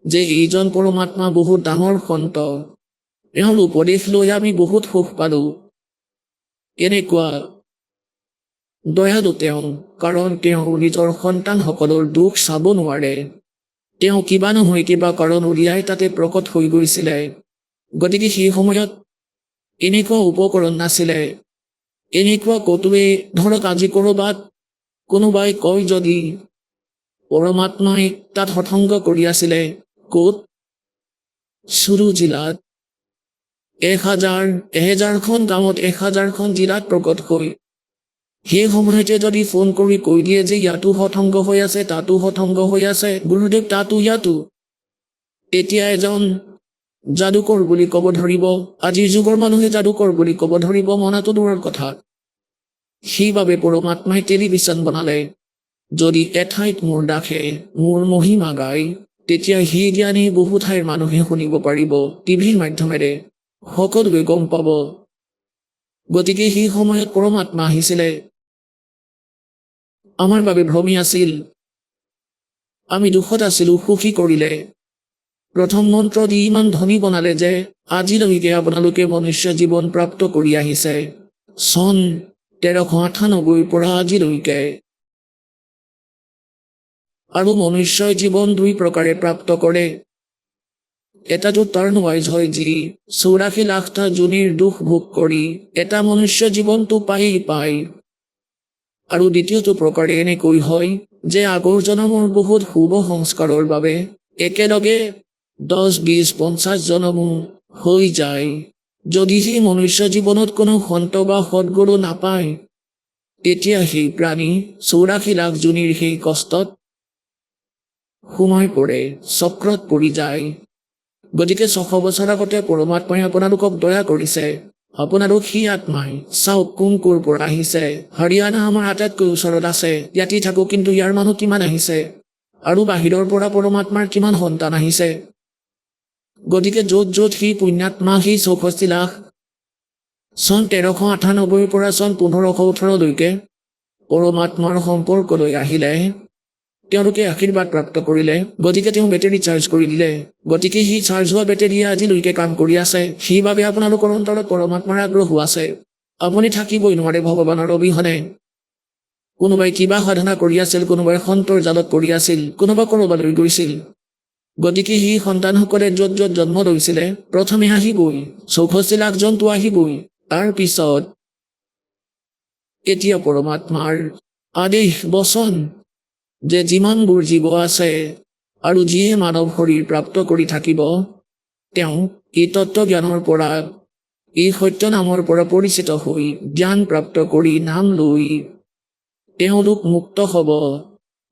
যে এইজন পৰমাত্মা বহুত ডাঙৰ সন্ত, তেওঁৰ উপদেশ লৈ আমি বহুত সুখ পালো। এনেকুৱা দয়ালু তেওঁ, কাৰণ তেওঁ নিজৰ সন্তানসকলৰ দুখ চাব নোৱাৰে। তেওঁ কিবা নহয় কিবা কাৰণ উলিয়াই তাতে প্ৰকট হৈ গৈছিলে। গতিকে সেই সময়ত এনেকুৱা উপকৰণ নাছিলে, এনেকুৱা ক'তোৱে ধৰক আজি ক'ৰবাত কোনোবাই কয় যদি পৰমাত্মাই তাত সৎসংগ কৰি আছিলে, ক'ত? চুৰু জিলাত 1000খন গাঁৱত 1000খন জিলাত প্ৰকট হৈ সেই সময়তে যদি ফোন কৰি কৈ দিয়ে যে ইয়াতো সৎসংগ হৈ আছে, তাতো সৎসংগ হৈ আছে, গুৰুদেৱ তাতো ইয়াতো, এতিয়া এজন যাদুকৰ বুলি ক'ব ধৰিব। আজিৰ যুগৰ মানুহে যাদুকৰ বুলি ক'ব ধৰিব, মনাটো দূৰৰ কথা। সেইবাবে পৰমাত্মাই টেলিভিছন বনালে। যদি এঠাইত মোৰ দাসে মোৰ মহিমা গায়, তেতিয়া সেই জ্ঞানী বহু ঠাইৰ মানুহে শুনিব পাৰিব, টিভিৰ মাধ্যমেৰে সকলোৱে গম পাব। গতিকে সেই সময়ত পৰমাত্মা আহিছিলে, আমাৰ বাবে ভ্ৰমি আছিল। আমি দুখত আছিলো, সুখী কৰিলে। প্ৰথম মন্ত্ৰ দি ইমান ধনী বনালে যে আজিলৈকে আপোনালোকে মনুষ্য জীৱন প্ৰাপ্ত কৰি আহিছে। চন 1398 পৰা আজিলৈকে। আৰু মনুষ্যই জীৱন 2 প্ৰকাৰে প্ৰাপ্ত কৰে। এটাটো টাৰ্ণৱাইজ হয়, যি 84 লাখটা জুনিৰ দুখ ভোগ কৰি এটা মনুষ্য জীৱনটো পায়। আৰু দ্বিতীয়টো প্ৰকাৰে এনেকৈ হয় যে আগৰ জনমৰ বহুত শুভ সংস্কাৰৰ বাবে একেলগে 10, 20, 50 জনমো হৈ যায়। যদি সেই মনুষ্য জীৱনত কোনো সন্ত বা সৎগুৰু নাপায়, তেতিয়া সেই প্ৰাণী 84 লাখ জুনিৰ সেই কষ্টত সোমাই পৰে, চক্ৰত পৰি যায়। গতিকে 600 বছৰ আগতে পৰমাত্মাই আপোনালোকক দয়া কৰিছে। আপোনালোক সি আত্মাই চাওক কোন ক'ৰ পৰা আহিছে। হাৰিয়ানা আমাৰ আটাইতকৈ ওচৰত আছে, ইয়াতেই থাকো, কিন্তু ইয়াৰ মানুহ কিমান আহিছে, আৰু বাহিৰৰ পৰা পৰমাত্মাৰ কিমান সন্তান আহিছে। গতিকে য'ত য'ত সি পুণ্যাত্মা সেই 64 লাখ চন 1398 পৰা চন 1518লৈকে পৰমাত্মাৰ সম্পৰ্কলৈ আহিলে, তেওঁলোকে আশীৰ্বাদ প্ৰাপ্ত কৰিলে। গতিকে তেওঁ বেটেৰী চাৰ্জ কৰি দিলে। গতিকে সেই চাৰ্জ হোৱা বেটেৰীয়ে আজিলৈকে কাম কৰি আছে। সেইবাবে আপোনালোকৰ অন্তৰত পৰমাত্মাৰ আগ্ৰহো আছে। আপুনি থাকিবই নোৱাৰে ভগৱানৰ অবিহনে। কোনোবাই কিবা সাধনা কৰি আছিল, কোনোবাই সন্তৰ জালত পৰি আছিল, কোনোবা ক'ৰবালৈ গৈছিল। গতিকে সেই সন্তানসকলে য'ত য'ত জন্ম লৈছিলে, প্ৰথমে আহিবই 64 লাখ জন্তু আহিবই। তাৰ পিছত এতিয়া পৰমাত্মাৰ আদেশ বচন যে যিমানবোৰ জীৱ আছে আৰু যিয়ে মানৱ শৰীৰ প্ৰাপ্ত কৰি থাকিব, তেওঁ এই তত্ত্বজ্ঞানৰ পৰা, এই সত্য নামৰ পৰা পৰিচিত হৈ জ্ঞান প্ৰাপ্ত কৰি নাম লৈ তেওঁলোক মুক্ত হ'ব।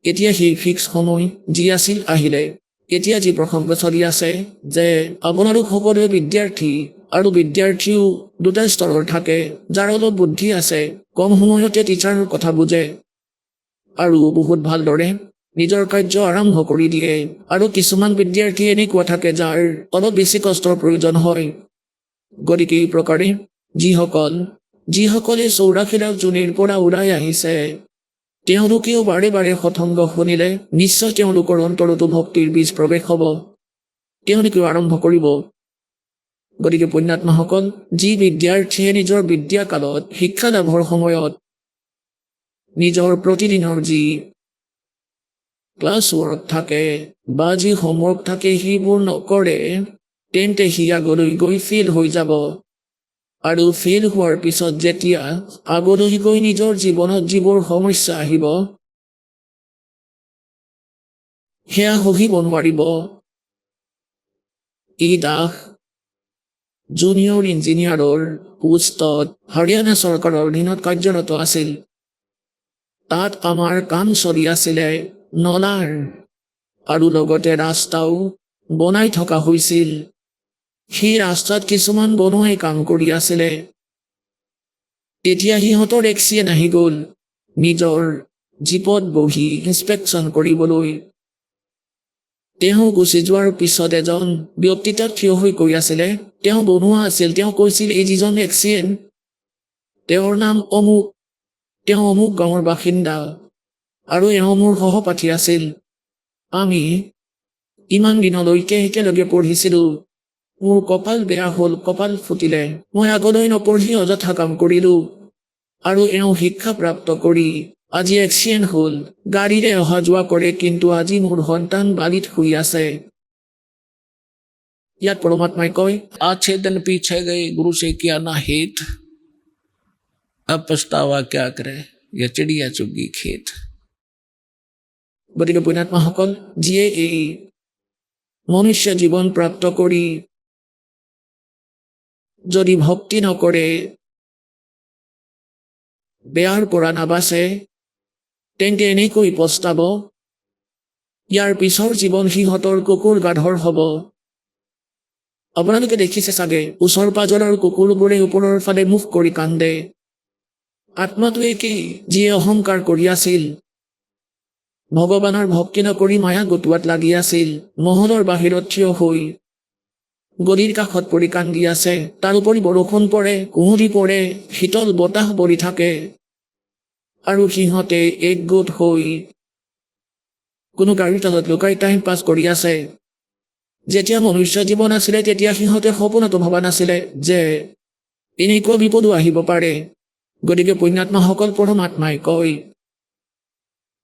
এতিয়া সেই ফিক্স সময় যি আছিল আহিলে। এতিয়া যি প্ৰসংগ চলি আছে যে আপোনালোক সকলোৱে বিদ্যাৰ্থী, আৰু বিদ্যাৰ্থীও দুটা স্তৰৰ থাকে। যাৰ অলপ বুদ্ধি আছে, কম সময়তে টিচাৰৰ কথা বুজে আৰু বহুত ভালদৰে নিজৰ কাৰ্য আৰম্ভ কৰি দিয়ে। আৰু কিছুমান বিদ্যাৰ্থী এনেকুৱা থাকে যাৰ অলপ বেছি কষ্টৰ প্ৰয়োজন হয়। গতিকে এই প্ৰকাৰে যিসকলে 84 লাখ জুনিৰ পৰা ওলাই আহিছে, তেওঁলোকেও বাৰে বাৰে সৎসংগ শুনিলে নিশ্চয় তেওঁলোকৰ অন্তৰতো ভক্তিৰ বীজ প্ৰৱেশ হ'ব, তেওঁলোকেও আৰম্ভ কৰিব। গতিকে পুণ্যাত্মাসকল, যি বিদ্যাৰ্থীয়ে নিজৰ বিদ্যাকালত শিক্ষা লাভৰ সময়ত নিজৰ প্ৰতিদিনৰ যি ক্লাছ ৱৰ্ক থাকে বা যি হোমৱৰ্ক থাকে সেইবোৰ নকৰে, তেন্তে সি আগলৈ গৈ ফেইল হৈ যাব। আৰু ফেইল হোৱাৰ পিছত যেতিয়া আগলৈ গৈ নিজৰ জীৱনত যিবোৰ সমস্যা আহিব, সেয়া সহিব নোৱাৰিব। ই দাস জুনিয়ৰ ইঞ্জিনিয়াৰৰ পোষ্টত হাৰিয়ানা চৰকাৰৰ অধীনত কাৰ্যৰত আছিল। তাত আমাৰ কাম চলি আছিলে নলাৰ, আৰু লগতে ৰাস্তাও বনাই থকা হৈছিল। সেই ৰাস্তাত কিছুমান বনুৱাই কাম কৰি আছিলে। তেতিয়া সিহঁতৰ এক্সিডেণ্ট আহি গ'ল নিজৰ জীপত বহি ইনস্পেকশ্যন কৰিবলৈ। তেওঁ গুচি যোৱাৰ পিছত এজন ব্যক্তি তাত থিয় হৈ কৈ আছিলে, তেওঁ বনুৱা আছিল। তেওঁ কৈছিল, এই যিজন এক্সিডেণ্ট, তেওঁৰ নাম অমুক, তেওঁ অমুক গাঁৱৰ বাসিন্দা আৰু এওঁ মোৰ সহপাঠী আছিল। আমি ইমান দিনলৈকে একেলগে পঢ়িছিলোঁ। মোৰ কপাল বেয়া হ'ল, কপাল ফুটিলে। মই আগলৈ নপঢ়ি অযথা কাম কৰিলোঁ, আৰু এওঁ শিক্ষা প্ৰাপ্ত কৰি আজি এক্সিডেণ্ট হ'ল। গাড়ীৰে অহা যোৱা কৰে, কিন্তু আজি মোৰ সন্তান বালিত শুই আছে। ইয়াত পৰমাত্মাই কয়, आज 6 दिन पीछे गए गुरु से किया ना हित, अब पछतावा क्या करे, ये चिड़िया चुगी खेत। গতিকে পুণ্যাত্মাসকল, যিয়ে এই মনুষ্য জীৱন প্ৰাপ্ত কৰি যদি ভক্তি নকৰে, বেয়াৰ পৰা নাবাচে, তেন্তে এনেকৈ পস্তাব। ইয়াৰ পিছৰ জীৱন সিহঁতৰ কুকুৰ গাধৰ হ'ব। আপোনালোকে দেখিছে চাগে, ওচৰ পাজৰৰ কুকুৰবোৰে ওপৰৰ ফালে মুখ কৰি কান্দে। আত্মাটোৱে কি, যিয়ে অহংকাৰ কৰি আছিল, ভগৱানৰ ভক্তি নকৰি মায়া গোটোৱাত লাগি আছিল, মহলৰ বাহিৰত থিয় হৈ গলিৰ কাষত পৰি কান্দি আছে। তাৰোপৰি বৰষুণ পৰে, কুঁৱলী পৰে, শীতল বতাহ বলি থাকে, আৰু সিহঁতে একগোট হৈ কোনো গাড়ীৰ তলত লুকাই টাইম পাছ কৰি আছে। যেতিয়া মনুষ্য জীৱন আছিলে, তেতিয়া সিহঁতে সপোনতো ভবা নাছিলে যে এনেকুৱা বিপদো আহিব পাৰে। গতিকে পুণ্যাত্মাসকল, পৰমাত্মাই কয়,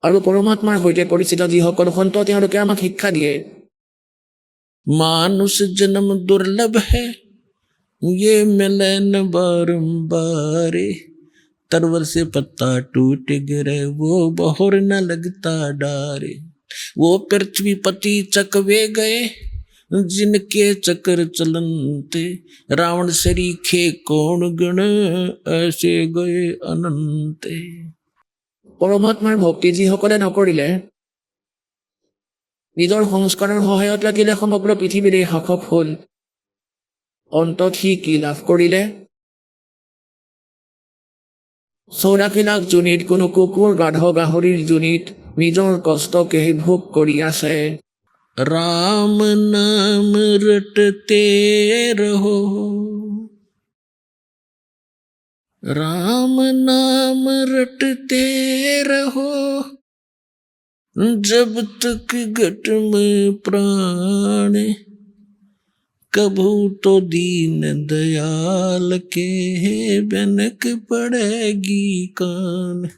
আৰু পৰমাত্মাৰ সৈতে পৰিচিত যিসকল সন্ত, তেওঁলোকে আমাক শিক্ষা দিয়ে। मानुष जन्म दुर्लभ है, ये मिले न बारंबार, तरवर से पत्ता टूट गिरे वो बहोर न लगता डारे, वो पृथ्वी पति चकवे गए जिनके चक्र चलनते, रावण सरीखे कौन गण ऐसे गए अनंते। পৰমাত্মাৰ ভক্তি যিসকলে নকৰিলে, নিজৰ সংস্কাৰৰ সহায়ত লাগিলে সমগ্ৰ পৃথিৱীৰে শাসক হ'ল, অন্তত সি কি লাভ কৰিলে? 84 লাখ জুনিত কোনো কুকুৰ গাধ গাহৰিৰ জুনিত নিজৰ কষ্টকে ভোগ কৰি আছে। राम नाम रटते रहो, राम नाम रटते रहो, जब तक घट में प्राण, कभू तो दीन दयाल के बनक पड़ेगी कान।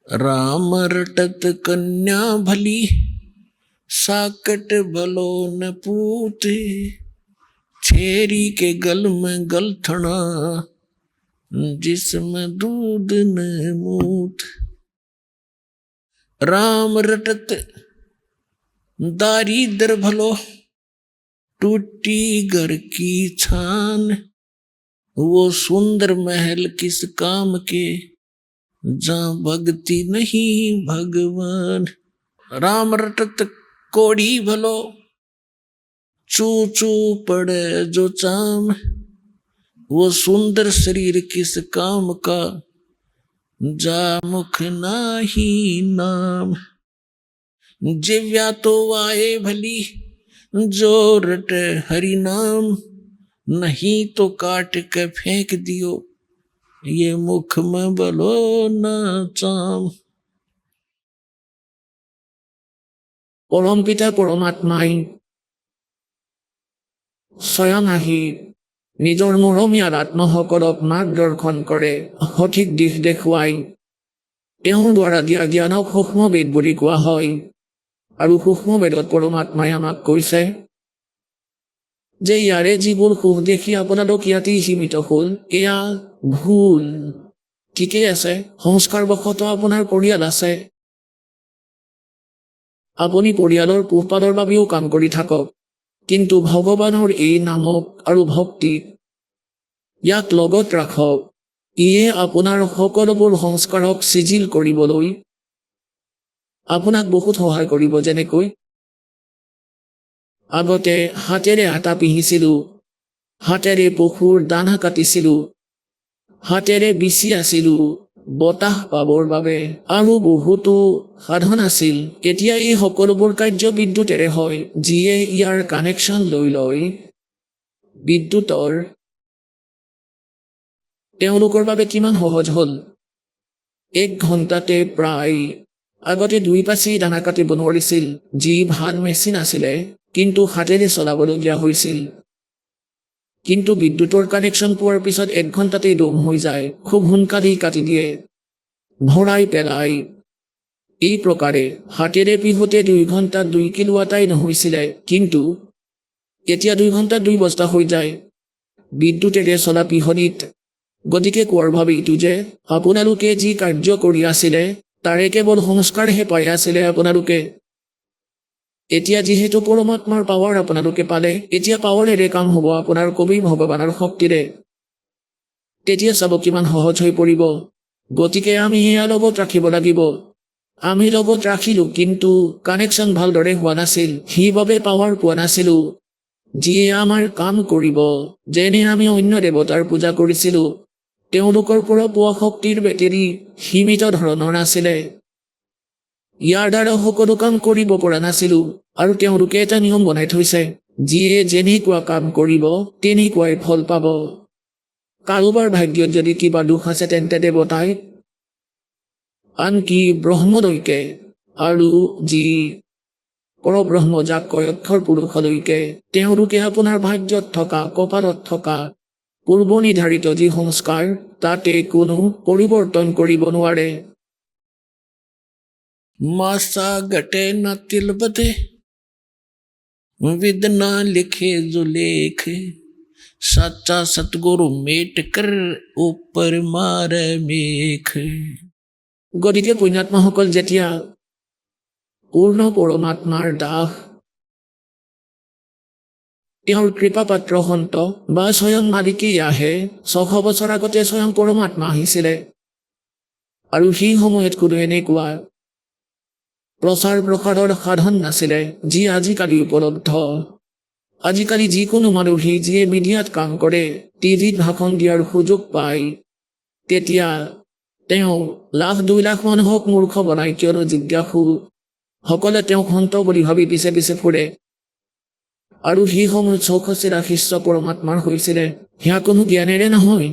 राम रटत कन्या भली, साकट भलो न पूते, छेरी के गल में गलथना, जिसमें दूध न मूत। राम रटत दारिद्र भलो, टूटी घर की छान, वो सुंदर महल किस काम के जहाँ भक्ति नहीं भगवान। राम रटत कोड़ी भलो चू चू पड़े जो चाम। वो सुंदर शरीर किस काम का जा मुख नाही नाम। जिव्या तो वाए भली जो रट हरि नाम। नहीं तो काट के फेंक दियो ये मुख में बलो न चाम। পৰম পিতা পৰমাত্মাই স্বয়ং আহি নিজৰ মৰমীয়াৰ আত্মসকলক মাৰ্গদৰ্শন কৰে, সঠিক দিশ দেখুৱাই। তেওঁৰ দ্বাৰা দিয়া জ্ঞানক সূক্ষ্মবেদ বুলি কোৱা হয়। আৰু সূক্ষ্মবেদত পৰমাত্মাই আমাক কৈছে যে ইয়াৰে যিবোৰ সুখ দেখি আপোনালোক ইয়াতেই সীমিত হ'ল, এয়া ভুল। ঠিকেই আছে, সংস্কাৰবশতঃ আপোনাৰ পৰিয়াল আছে, আপুনি পৰিয়ালৰ পোহপালৰ বাবেও কাম কৰি থাকক, কিন্তু ভগৱানৰ এই নামক আৰু ভক্তিক ইয়াক লগত ৰাখক। ইয়ে আপোনাৰ সকলোবোৰ সংস্কাৰক চিজিল কৰিবলৈ আপোনাক বহুত সহায় কৰিব। যেনেকৈ আগতে হাতেৰে আটা পিহিছিলোঁ, হাতেৰে পশুৰ দানা কাটিছিলোঁ, হাতেৰে বিচি আছিলোঁ বতাহ পাবৰ বাবে, আৰু বহুতো সাধন আছিল। এতিয়া এই সকলোবোৰ কাৰ্য বিদ্যুতেৰে হয়, যিয়ে ইয়াৰ কানেকশ্যন লৈ লয় বিদ্যুতৰ। তেওঁলোকৰ বাবে কিমান সহজ হ'ল। 1 ঘণ্টাতে প্ৰায় আগতে 2 পাচি দানা কাটিব নোৱাৰিছিল, যি ভাল মেচিন আছিলে, কিন্তু হাতেৰে চলাবলগীয়া হৈছিল। কিন্তু বিদ্যুতৰ কানেকশ্যন পোৱাৰ পিছত 1 ঘণ্টাতেই দম হৈ যায়, খুব সোনকালেই কাটি দিয়ে, ভৰাই পেলাই। এই প্ৰকাৰে হাতেৰে পিহোতে 2 ঘণ্টাত 2 কিলো আটাই নহৈছিলে, কিন্তু এতিয়া 2 ঘণ্টাত 2 বস্তা হৈ যায় বিদ্যুতেৰে চলা পিহনিত। গতিকে কোৱাৰ ভাৱে এইটো যে আপোনালোকে যি কাৰ্য কৰি আছিলে তাৰে কেৱল সংস্কাৰহে পাই আছিলে আপোনালোকে। এতিয়া যিহেতু পৰমাত্মাৰ পাৱাৰ আপোনালোকে পালে, এতিয়া পাৱাৰেৰে কাম হ'ব আপোনাৰ কবি ভগৱানৰ শক্তিৰে। তেতিয়া চাব কিমান সহজ হৈ পৰিব। গতিকে আমি এয়া লগত ৰাখিব লাগিব। আমি লগত ৰাখিলোঁ, কিন্তু কানেকশ্যন ভালদৰে হোৱা নাছিল, সেইবাবে পাৱাৰ পোৱা নাছিলোঁ যিয়ে আমাৰ কাম কৰিব। যেনে আমি অন্য দেৱতাৰ পূজা কৰিছিলোঁ, তেওঁলোকৰ পৰা পোৱা শক্তিৰ বেটেৰী সীমিত ধৰণৰ আছিলে। ইয়াৰ দ্বাৰা সকলো কাম কৰিব পৰা নাছিলোঁ। আৰু তেওঁলোকে এটা নিয়ম বনাই থৈছে, যিয়ে যেনেকুৱা কাম কৰিব তেনেকুৱাই ফল পাব। কাৰোবাৰ ভাগ্যত যদি কিবা দুখ আছে তেন্তে দেৱতাই, আনকি ব্ৰহ্মলৈকে, আৰু যি পৰব্ৰহ্ম যাক কয় অক্ষৰ পুৰুষলৈকে, তেওঁলোকে আপোনাৰ ভাগ্যত থকা, কপালত থকা পূৰ্ব নিৰ্ধাৰিত যি সংস্কাৰ, তাতে কোনো পৰিৱৰ্তন কৰিব নোৱাৰে। मासा घटे न तिल बधे विद ना लिखे जो लेख। सच्चा सतगुरु मेट कर ऊपर मारे मेख। গতিকে পুণ্যাত্মাসকল যেতিয়া পূৰ্ণ পৰমাত্মাৰ দাস, তেওঁৰ কৃপাপাত্ৰ সন্ত বা স্বয়ং মালিকেই আহে। 600 বছৰ আগতে স্বয়ং পৰমাত্মা আহিছিলে, আৰু সেই সময়ত কোনো এনেকুৱা প্ৰচাৰ প্ৰসাৰৰ সাধন নাছিলে যি আজিকালি উপলব্ধ। আজিকালি যিকোনো মানুহেই যিয়ে মিডিয়াত কাম কৰে, টিভিত ভাষণ দিয়াৰ সুযোগ পায়, তেতিয়া তেওঁ 1,00,000-2 লাখ মানুহক মূৰ্খ বনাই, কিয়নো জিজ্ঞাসু সকলে তেওঁক সন্ত বুলি ভাবি পিছে পিছে ফুৰে। আৰু সেই সময়ত 64 শিষ্য পৰমাত্মাৰ হৈছিলে। সেয়া কোনো জ্ঞানেৰে নহয়,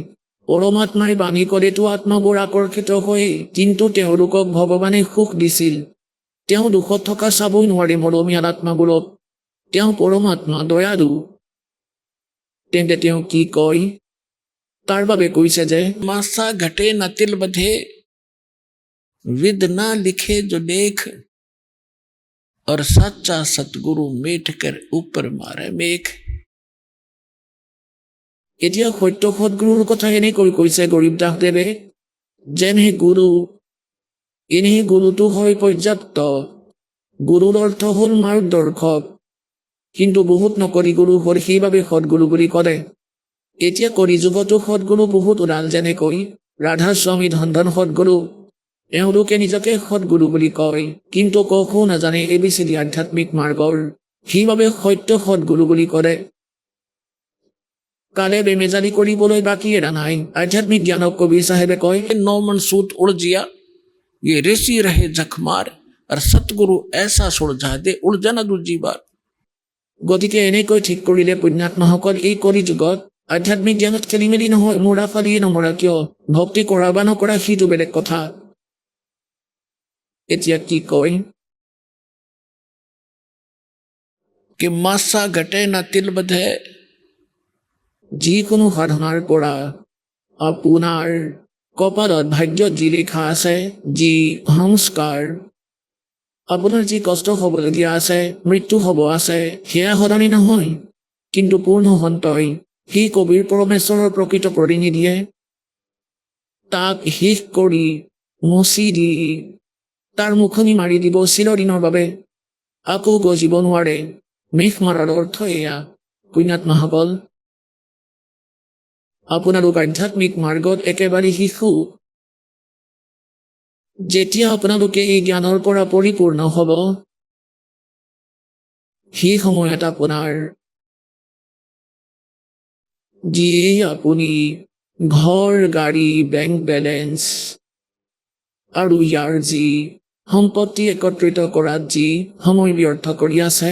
পৰমাত্মাই বাণী কৰেতো আত্মাবোৰ আকৰ্ষিত হয়, কিন্তু তেওঁলোকক ভগৱানে সুখ দিছিল। তেওঁ দুখত থকা চাবই নোৱাৰে মৰমীয়াল আত্মাবোৰক। তেওঁ পৰমাত্মা দয়ালু। তেন্তে তেওঁ কি কয়? তাৰ বাবে কৈছে যে मासा घटे न तिल बधे विद ना लिखे जो लेख। और सच्चा सतगुरु मेट कर ऊपर मारे मेख। এতিয়া সত্য সদগুৰুৰ কথা এনেকৈ কৈছে গৰীব দাসদেৱে, যেনে গুৰু, এনেই গুৰুটো হয় পৰ্যাপ্ত। গুৰুৰ অৰ্থ হ'ল মাৰ্গদৰ্শক, কিন্তু বহুত নকৰি গুৰু হ'ল, সেইবাবে সদগুৰু বুলি ক'লে। এতিয়া কলিযুগতো সদগুৰু বহুত ওলাল, যেনেকৈ ৰাধাস্বামী ধন্দন সদগুৰু। এওঁলোকে নিজকে সদগুৰু বুলি কয়, কিন্তু ককো নাজানে ABCD আধ্যাত্মিক মাৰ্গৰ। সেইবাবে সত্য সদগুৰু বুলি কৰে। কালে বেমেজালি কৰিবলৈ বাকী এৰা নাই। আধ্যাত্মিক জ্ঞানক কবিৰ চাহেবে কয়, नौमन सूत उड़ जिया ये ऋषि रहे जखमार और सतगुरु ऐसा सुलझा दे उड़ जाना दूजी बार। গতিকে এনেকৈ ঠিক কৰিলে পুণ্যাত্মাসকল এই কলিযুগত আধ্যাত্মিক জ্ঞানত খেলি মেলি নহয়। মৰা ফালিয়ে নমৰা কিয়, ভক্তি কৰা বা নকৰা সেইটো বেলেগ কথা। এতিয়া কি কয়, कि मासा घटे ना तिल बधे যিকোনো সাধনাৰ পৰা আপোনাৰ কপালত ভাগ্যত যি লিখা আছে, যি সংস্কাৰ, আপোনাৰ যি কষ্ট হ'বলগীয়া আছে, মৃত্যু হ'ব আছে, সেয়া সলনি নহয়। কিন্তু পূৰ্ণ সন্তই সি কবিৰ পৰমেশ্বৰৰ প্ৰকৃত প্ৰতিনিধিয়ে তাক শেষ কৰি মচি দি তাৰ মুখনি মাৰি দিব চিৰদিনৰ বাবে, আকৌ গজিব নোৱাৰে। মেঘ মাৰাৰ অৰ্থ এয়া। পুণ্যাত্মাসকল, আপোনালোক আধ্যাত্মিক মাৰ্গত একেবাৰে শিশু। যেতিয়া আপোনালোকে এই জ্ঞানৰ পৰা পৰিপূৰ্ণ হ'ব, সেই সময়ত আপোনাৰ যিয়ে আপুনি ঘৰ, গাড়ী, বেংক বেলেঞ্চ আৰু ইয়াৰ যি সম্পত্তি একত্ৰিত কৰাত যি সময় ব্যৰ্থ কৰি আছে,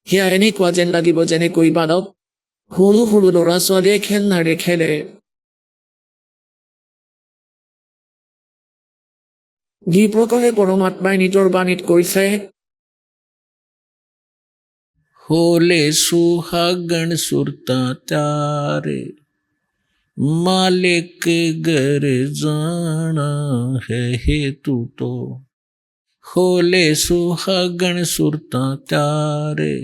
সেয়া এনেকুৱা যেন লাগিব যেনেকৈ বালক সৰু সৰু ল'ৰা ছোৱালীয়ে খেলনাৰে খেলে। যি প্ৰকাৰে পৰমাত্মাই নিজৰ বাণীত কৈছে, होले सुहागण सुरता त्यारे मालिक घर जाना है हेतु तो। होले सुहागण सुरता त्यारे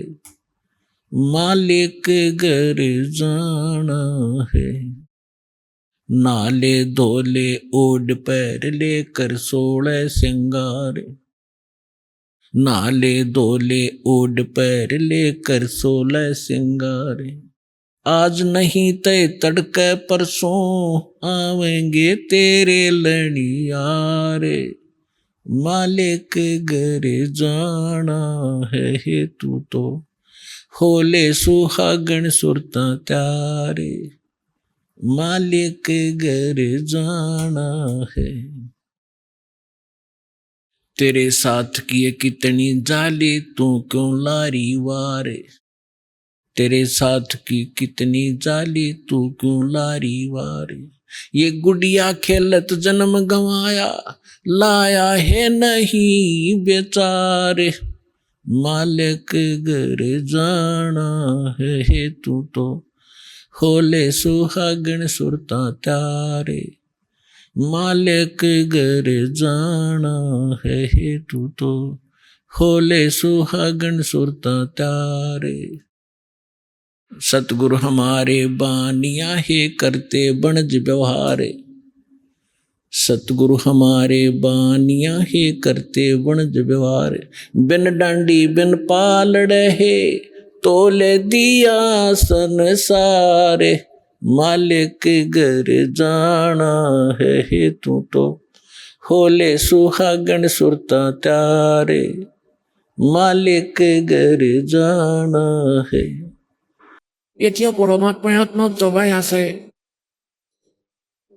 मालिक घर जाना है। नाले धोले ओढ़ पैर लेकर 16 सिंगारे नाले धोले ओढ़ पैर लेकर 16 सिंगारे। आज नहीं तय तड़के परसों आवेंगे तेरे लड़ियारे मालिक घर जाना है हेतु तो। होले सुहागण सुरता त्यारे मालिक घर जाना है। तेरे साथ किए कितनी जाली तू क्यों लारी वारे। तेरे साथ की कितनी जाली तू क्यों लारी वारे। ये गुड़िया खेलत जन्म गंवाया लाया है नहीं बेचारे मालिक घर जाना है हेतु तो। होले सुहागण सुरता त्यारे मालिक घर जाना है हेतु तो। होले सुहागण सुरता त्यारे। सतगुरु हमारे बानिया हे करते बनज व्यवहारे। सतगुरु हमारे बानिया हे करते बनज व्यवहार। बिन डांडी बिन पालड़े है तोले दिया संसारे मालिक घर जाना है हेतु तो। होले सुहागण सुरता त्यारे मालिक घर जाना है। এতিয়া পৰমাত্মাই আত্মাক জবাই আছে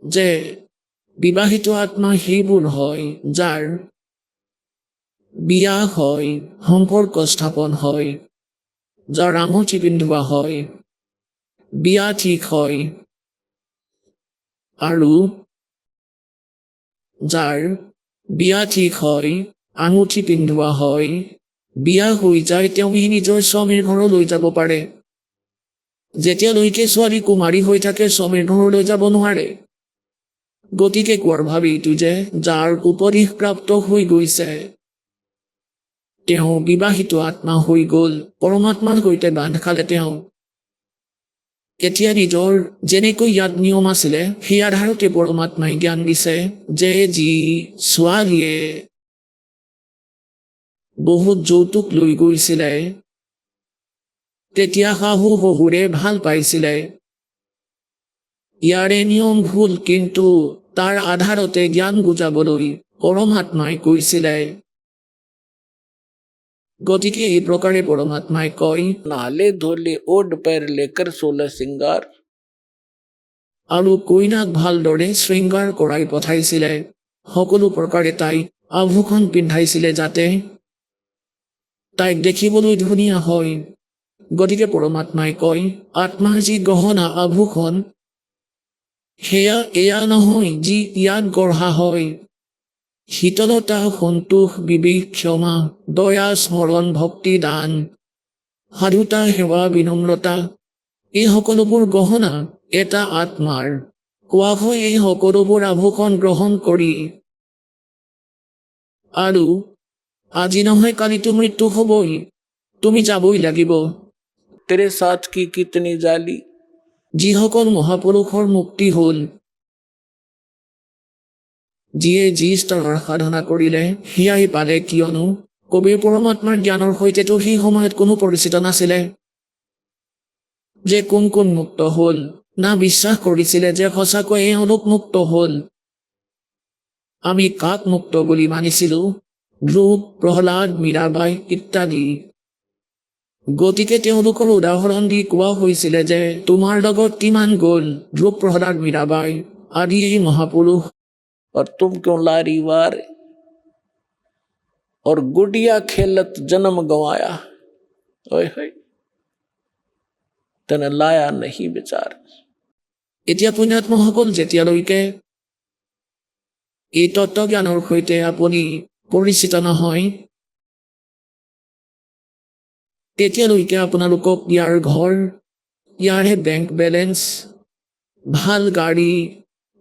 যে বিবাহিত আত্মা সেইবোৰ হয় যাৰ বিয়া হয়, সম্পৰ্ক স্থাপন হয়, যাৰ আঙুঠি পিন্ধোৱা হয়, বিয়া ঠিক হয়, আৰু যাৰ বিয়া ঠিক হয়, আঙুঠি পিন্ধোৱা হয়, বিয়া হৈ যায়, তেওঁ সি নিজৰ স্বামীৰ ঘৰলৈ যাব পাৰে। যেতিয়ালৈকে ছোৱালী কুমাৰী হৈ থাকে স্বামীৰ ঘৰলৈ যাব নোৱাৰে। গতিকে কোৱাৰ ভাৱ এইটো যে যাৰ উপদেশ প্ৰাপ্ত হৈ গৈছে তেওঁ বিবাহিত আত্মা হৈ গ'ল, পৰমাত্মাৰ সৈতে বান্ধ খালে। তেওঁ এতিয়া নিজৰ যেনেকৈ ইয়াত নিয়ম আছিলে সেই আধাৰতে পৰমাত্মাই জ্ঞান দিছে যে যি ছোৱালীয়ে বহুত যৌতুক লৈ গৈছিলে তেতিয়া শাহু শহুৰে ভাল পাইছিলে। ইয়াৰে নিয়ম ভুল, কিন্তু তাৰ আধাৰতে জ্ঞান বুজাবলৈ পৰমাত্মাই কৈছিলে। গতিকে এই প্ৰকাৰে পৰমাত্মাই কয়, नाले धोले ओढ़ पैर लेकर 16 सिंगार। আৰু কইনাক ভালদৰে শৃংগাৰ কৰাই পঠাইছিলে। সকলো প্ৰকাৰে তাইক আভূষণ পিন্ধাইছিলে যাতে তাইক দেখিবলৈ ধুনীয়া হয়। গতিকে পৰমাত্মাই কয়, আত্মাৰ যি গহনা আভূষণ সেয়া এয়া নহয় যি ইয়াত গঢ়া হয়। শীতলতা, সন্তোষ, বিবেক, ক্ষমা, দয়া, স্মৰণ, ভক্তি, দান, সাধুতা, সেৱা, বিনম্ৰতা, এই সকলোবোৰ গহনা এটা আত্মাৰ। কোৱা হয় এই সকলোবোৰ আভূষণ গ্ৰহণ কৰি আৰু আজি নহয় কালিতো মৃত্যু হ'বই, তুমি যাবই লাগিব। तेरे साथ की कितनी जाली। যিসকল মহাপুৰুষৰ মুক্তি হ'ল, যিয়ে যি স্তৰৰ সাধনা কৰিলে সেয়াই পালে, কিয়নো কবিৰ পৰমাত্মাৰ জ্ঞানৰ সৈতেতো সেই সময়ত কোনো পৰিচিত নাছিলে। যে কোন কোন মুক্ত হ'ল, না বিশ্বাস কৰিছিলে যে সঁচাকৈ এওঁলোক মুক্ত হ'ল। আমি কাক মুক্ত বুলি মানিছিলো? ধ্ৰুৱ, প্ৰহ্লাদ, মীৰাবাই ইত্যাদি। গতিকে তেওঁলোকৰ উদাহৰণ দি কোৱা হৈছিলে যে তোমাৰ লগত কিমান গ'ল ধ্ৰুৱ, প্ৰহ্লাদ, মীৰাবাই আদি এই মহাপুৰুষ। और तुम क्यों लारी वार और गुडिया खेलत जन्म गंवाया। ओए होए तने लाया नहीं बेचार। এতিয়া পুণ্যাত্মসকল যেতিয়ালৈকে এই তত্ত্বজ্ঞানৰ সৈতে আপুনি পৰিচিত নহয়, তেতিয়ালৈকে আপোনালোকক ইয়াৰ ঘৰ, ইয়াৰে বেংক বেলেঞ্চ, ভাল গাড়ী,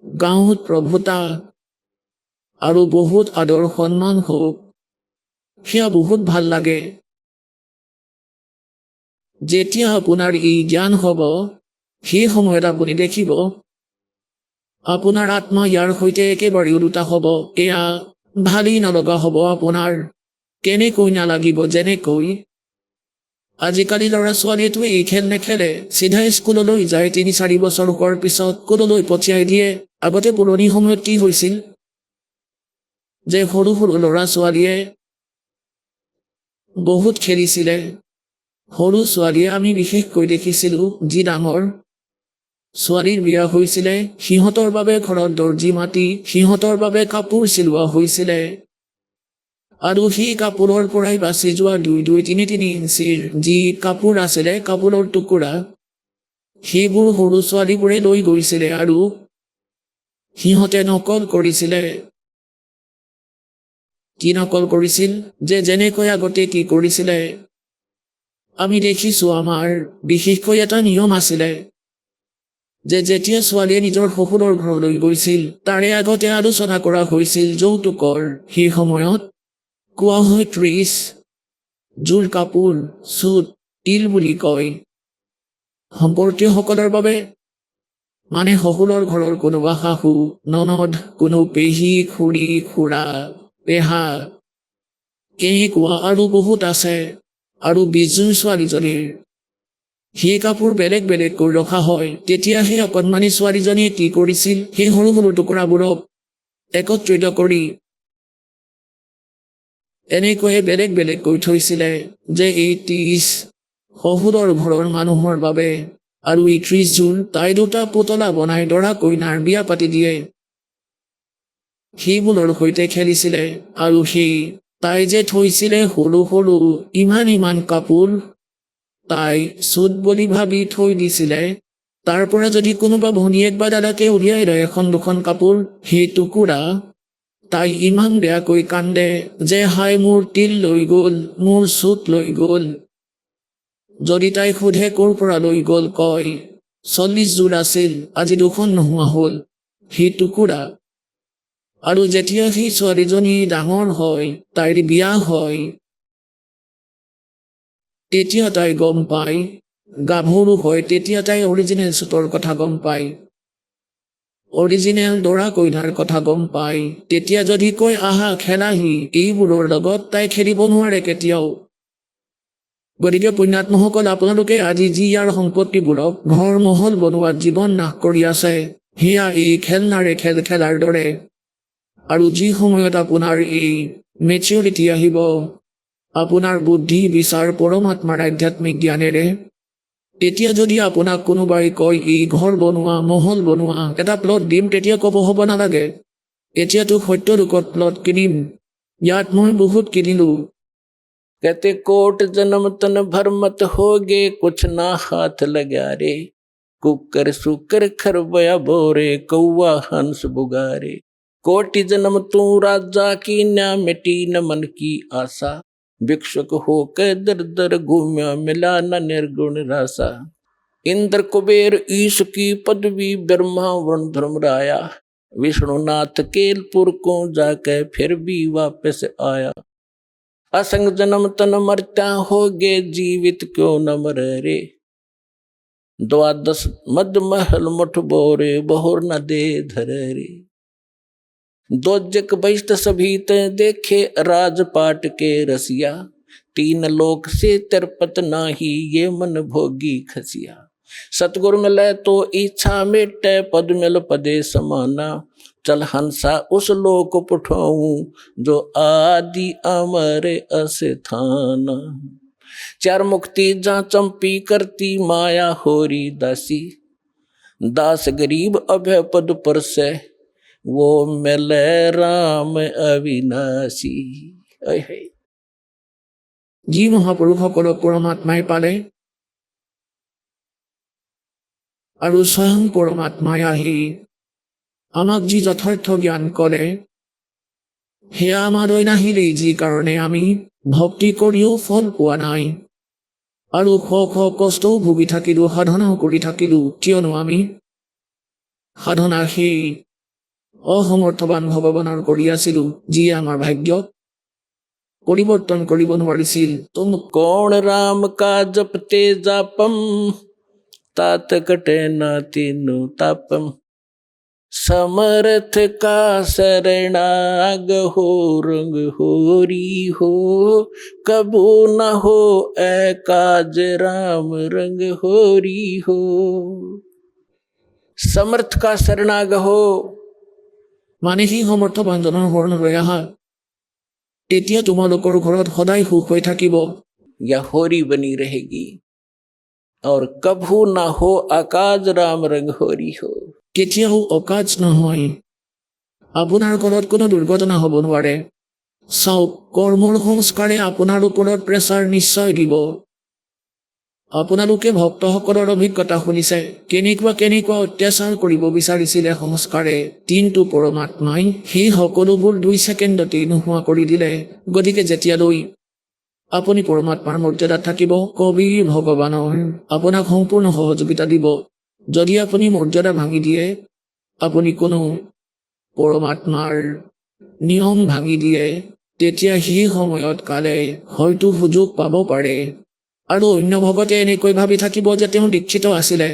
গাঁৱত প্ৰভুতা আৰু বহুত আদৰ সন্মান হওক, সেয়া বহুত ভাল লাগে। যেতিয়া আপোনাৰ এই জ্ঞান হ'ব, সেই সময়ত আপুনি দেখিব আপোনাৰ আত্মা ইয়াৰ সৈতে একেবাৰে ওলোটা হ'ব। এয়া ভালেই নলগা হ'ব আপোনাৰ। কেনেকৈ নালাগিব? যেনেকৈ আজিকালি ল'ৰা ছোৱালীয়েতো এই খেল নেখেলে, চিধাই স্কুললৈ যায়, 3-4 বছৰ হোৱাৰ পিছত স্কুললৈ পঠিয়াই দিয়ে। আগতে পুৰণি সময়ত কি হৈছিল যে সৰু সৰু ল'ৰা ছোৱালীয়ে বহুত খেলিছিলে। সৰু ছোৱালীয়ে আমি বিশেষকৈ দেখিছিলোঁ, যি ডাঙৰ ছোৱালীৰ বিয়া হৈছিলে সিহঁতৰ বাবে ঘৰত দৰ্জী মাতি সিহঁতৰ বাবে কাপোৰ চিলোৱা হৈছিলে। আৰু সেই কাপোৰৰ পৰাই বাচি যোৱা 2-3 ইঞ্চিৰ যি কাপোৰ আছিলে, কাপোৰৰ টুকুৰা, সেইবোৰ সৰু ছোৱালীবোৰে লৈ গৈছিলে আৰু সিহঁতে নকল কৰিছিলে। কি নকল কৰিছিল? যে যেনেকৈ আগতে কি কৰিছিলে আমি দেখিছোঁ, আমাৰ বিশেষকৈ এটা নিয়ম আছিলে যে যেতিয়া ছোৱালীয়ে নিজৰ শহুৰৰ ঘৰলৈ গৈছিল, তাৰে আগতে আলোচনা কৰা হৈছিল যৌতুকৰ। সেই সময়ত কোৱা হয় 30 জোৰ কাপোৰ, চুট, তিল বুলি কয় সম্পৰ্কীয়সকলৰ বাবে। মানে শহুৰৰ ঘৰৰ কোনোবা শাহু, ননদ, কোনো পেহী, খুৰী, খুৰা, পেহা, কেনেকুৱা আৰু বহুত আছে। আৰু 20 জোৰ ছোৱালীজনীৰ সেই কাপোৰ বেলেগ বেলেগকৈ ৰখা হয়। তেতিয়া সেই অকণমানি ছোৱালীজনীয়ে কি কৰিছিল, সেই সৰু সৰু টুকুৰাবোৰক একত্ৰিত কৰি এনেকৈয়ে বেলেগ বেলেগকৈ থৈছিলে যে এই 30 শহুৰৰ ঘৰৰ মানুহৰ বাবে আৰু এই 30 জোৰ তাই দুটা পুতলা বনাই দৰা কইনাৰ বিয়া পাতি দিয়ে। সেইবোৰৰ সৈতে খেলিছিলে। আৰু সেই তাই যে থৈছিলে সৰু সৰু ইমান কাপোৰ, তাই চুট বুলি ভাবি থৈ দিছিলে। তাৰ পৰা যদি কোনোবা ভনীয়েক বা দাদাকে উলিয়াই লয় 1-2খন কাপোৰ, সেই টুকুৰা, তাই ইমান বেয়াকৈ কান্দে যে হাই মোৰ তিল লৈ গ'ল, মোৰ চুট লৈ গ'ল। যদি তাই সোধে ক'ৰ পৰা লৈ গ'ল, কয় 40 জোৰ আছিল, আজি 2খন নোহোৱা হ'ল। সেই টুকুৰা। আৰু যেতিয়া সেই ছোৱালীজনী ডাঙৰ হয়, তাইৰ বিয়া হয়, তেতিয়া তাই গম পায়, গাভৰু হয়, তেতিয়া তাই অৰিজিনেল চুটৰ কথা গম পায়, অৰিজিনেল দৰা কইনাৰ কথা গম পায়। তেতিয়া যদি কয় আহা খেলাহি, এইবোৰৰ লগত তাই খেলিব নোৱাৰে কেতিয়াও। গতিকে পুণ্যাত্মসকল, আপোনালোকে আজি যি ইয়াৰ সম্পত্তিবোৰক ঘৰ মহল বনোৱাত জীৱন নাশ কৰি আছে, সেয়া এই খেলনাৰে খেল খেলাৰ দৰে। আৰু যি সময়ত আপোনাৰ এই মেচিউৰিটি আহিব, আপোনাৰ বুদ্ধি বিচাৰ পৰমাত্মাৰ আধ্যাত্মিক জ্ঞানেৰে, তেতিয়া যদি আপোনাক কোনোবাই কয় এই ঘৰ বনোৱা, মহল বনোৱা, এটা প্লট দিম, তেতিয়া ক'ব হ'ব নালাগে, এতিয়াতো সত্য ৰূপত প্লট কিনিম, ইয়াত মই বহুত কিনিলোঁ। कहते कोट जन्म तन भर मत होगे, कुछ ना हाथ लगा रे, कुकर सुकर खरबया बोरे, कौआ हंस बुगारे। कोटि जन्म तू राजा की, न मिटी न मन की आशा, भिक्षुक होकर दर दर घूम्या, मिला न निर्गुण रासा। इंद्र कुबेर ईश की पदवी, ब्रह्मा वरुण धर्मराया, विष्णुनाथ केलपुर को जाके फिर भी वापस आया। असंग जन्म तन मरता होगे, जीवित क्यों न मरे रे, द्वादश मद महल मुठ बोरे, बहुर न दे धरे रे। दोजक बहिष्ट सभी ते देखे, राजपाट के रसिया, तीन लोक से तिरपत नाही, ये मन भोगी खसिया। सतगुरु मिले तो इच्छा मिटे, पद मिल पदे समाना, चल हंसा उस लोक पुठाऊं, जो आदि अमर अस्थाना। चार मुक्ति जा चंपी करती, माया होरी दासी, दास गरीब अभय पद पर से, वो मिले राम अविनाशी। যি মহাপুৰুষসকলক পৰমাত্মাই পালে আৰু স্বয়ং পৰমাত্মাই আহি আমাক যি যথাৰ্থ জ্ঞান কৰে, সেয়া আমালৈ নাহিলেই, যি কাৰণে আমি ভক্তি কৰিও ফল পোৱা নাই আৰু শ শ কষ্টও ভুগি থাকিলোঁ, সাধনাও কৰি থাকিলোঁ, কিয়নো আমি সাধনা সেই অসমৰ্থবান ভগৱানৰ কৰি আছিলোঁ, যিয়ে আমাৰ ভাগ্যক পৰিৱৰ্তন কৰিব নোৱাৰিছিল। तुम कौन राम का जपते जापम, तात कटे ना तीनों तापम। समर्थ का शरणाग हो, रंग होरी हो, कबू न हो एकाज राम, रंग होरी हो। समर्थ का शरणाग हो, মানে সেই সমৰ্থবানজনৰ শৰণ লৈ আহা, তেতিয়া তোমালোকৰ ঘৰত সদায় সুখ হৈ থাকিব। या होरी बनी रहेगी। और कभू ना हो आकाज राम, रंग होरी हो। কেতিয়াও অকাজ নহয়, আপোনাৰ ঘৰত কোনো দুৰ্ঘটনা হ'ব নোৱাৰে। চাওক, কৰ্মৰ সংস্কাৰে আপোনাৰ ওপৰত প্ৰেছাৰ নিশ্চয় দিব। আপোনালোকে ভক্তসকলৰ অভিজ্ঞতা শুনিছে, কেনেকুৱা কেনেকুৱা অত্যাচাৰ কৰিব বিচাৰিছিলে সংস্কাৰে, কিন্তু পৰমাত্মাই সেই সকলোবোৰ 2 ছেকেণ্ডতেই নোহোৱা কৰি দিলে। গতিকে যেতিয়ালৈ আপুনি পৰমাত্মাৰ মৰ্যাদাত থাকিব, কবিৰ ভগৱানৰ আপোনাক সম্পূৰ্ণ সহযোগিতা দিব। যদি আপুনি মৰ্যাদা ভাঙি দিয়ে, আপুনি কোনো পৰমাত্মাৰ নিয়ম ভাঙি দিয়ে, তেতিয়া সেই সময়ত কালে হয়তো সুযোগ পাব পাৰে। আৰু অন্য ভকতে এনেকৈ ভাবি থাকিব যে তেওঁ দীক্ষিত আছিলে,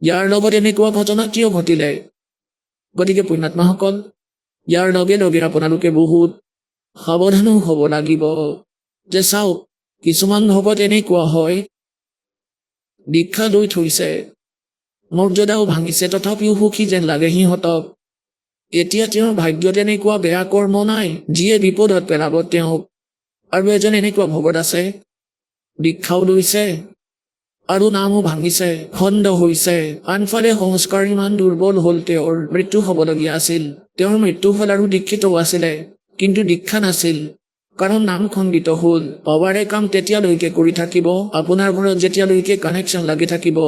ইয়াৰ লগত এনেকুৱা ঘটনা কিয় ঘটিলে। গতিকে পুণ্যাত্মাসকল, ইয়াৰ লগে লগে আপোনালোকে বহুত সাৱধানো হ'ব লাগিব যে চাওক, কিছুমান ভকত এনেকুৱা হয়, দীক্ষা লৈ থৈছে, মৰ্যাদাও ভাঙিছে, তথাপিও সুখী যেন লাগে সিহঁতক। এতিয়া তেওঁৰ ভাগ্যত এনেকুৱা বেয়া কৰ্ম নাই যিয়ে বিপদত পেলাব তেওঁক। আৰু এজন এনেকুৱা ভকত আছে, দীক্ষাও লৈছে আৰু নামো ভাঙিছে, খণ্ড হৈছে। আনফালে সংস্কাৰ ইমান দুৰ্বল হ'ল, তেওঁৰ মৃত্যু হ'বলগীয়া আছিল। তেওঁৰ মৃত্যু হ'ল আৰু দীক্ষিতও আছিলে, কিন্তু দীক্ষা নাছিল, কাৰণ নাম খণ্ডিত হ'ল। পাৱাৰে কাম তেতিয়ালৈকে কৰি থাকিব, আপোনাৰ ঘৰত যেতিয়ালৈকে কানেকশ্যন লাগি থাকিব।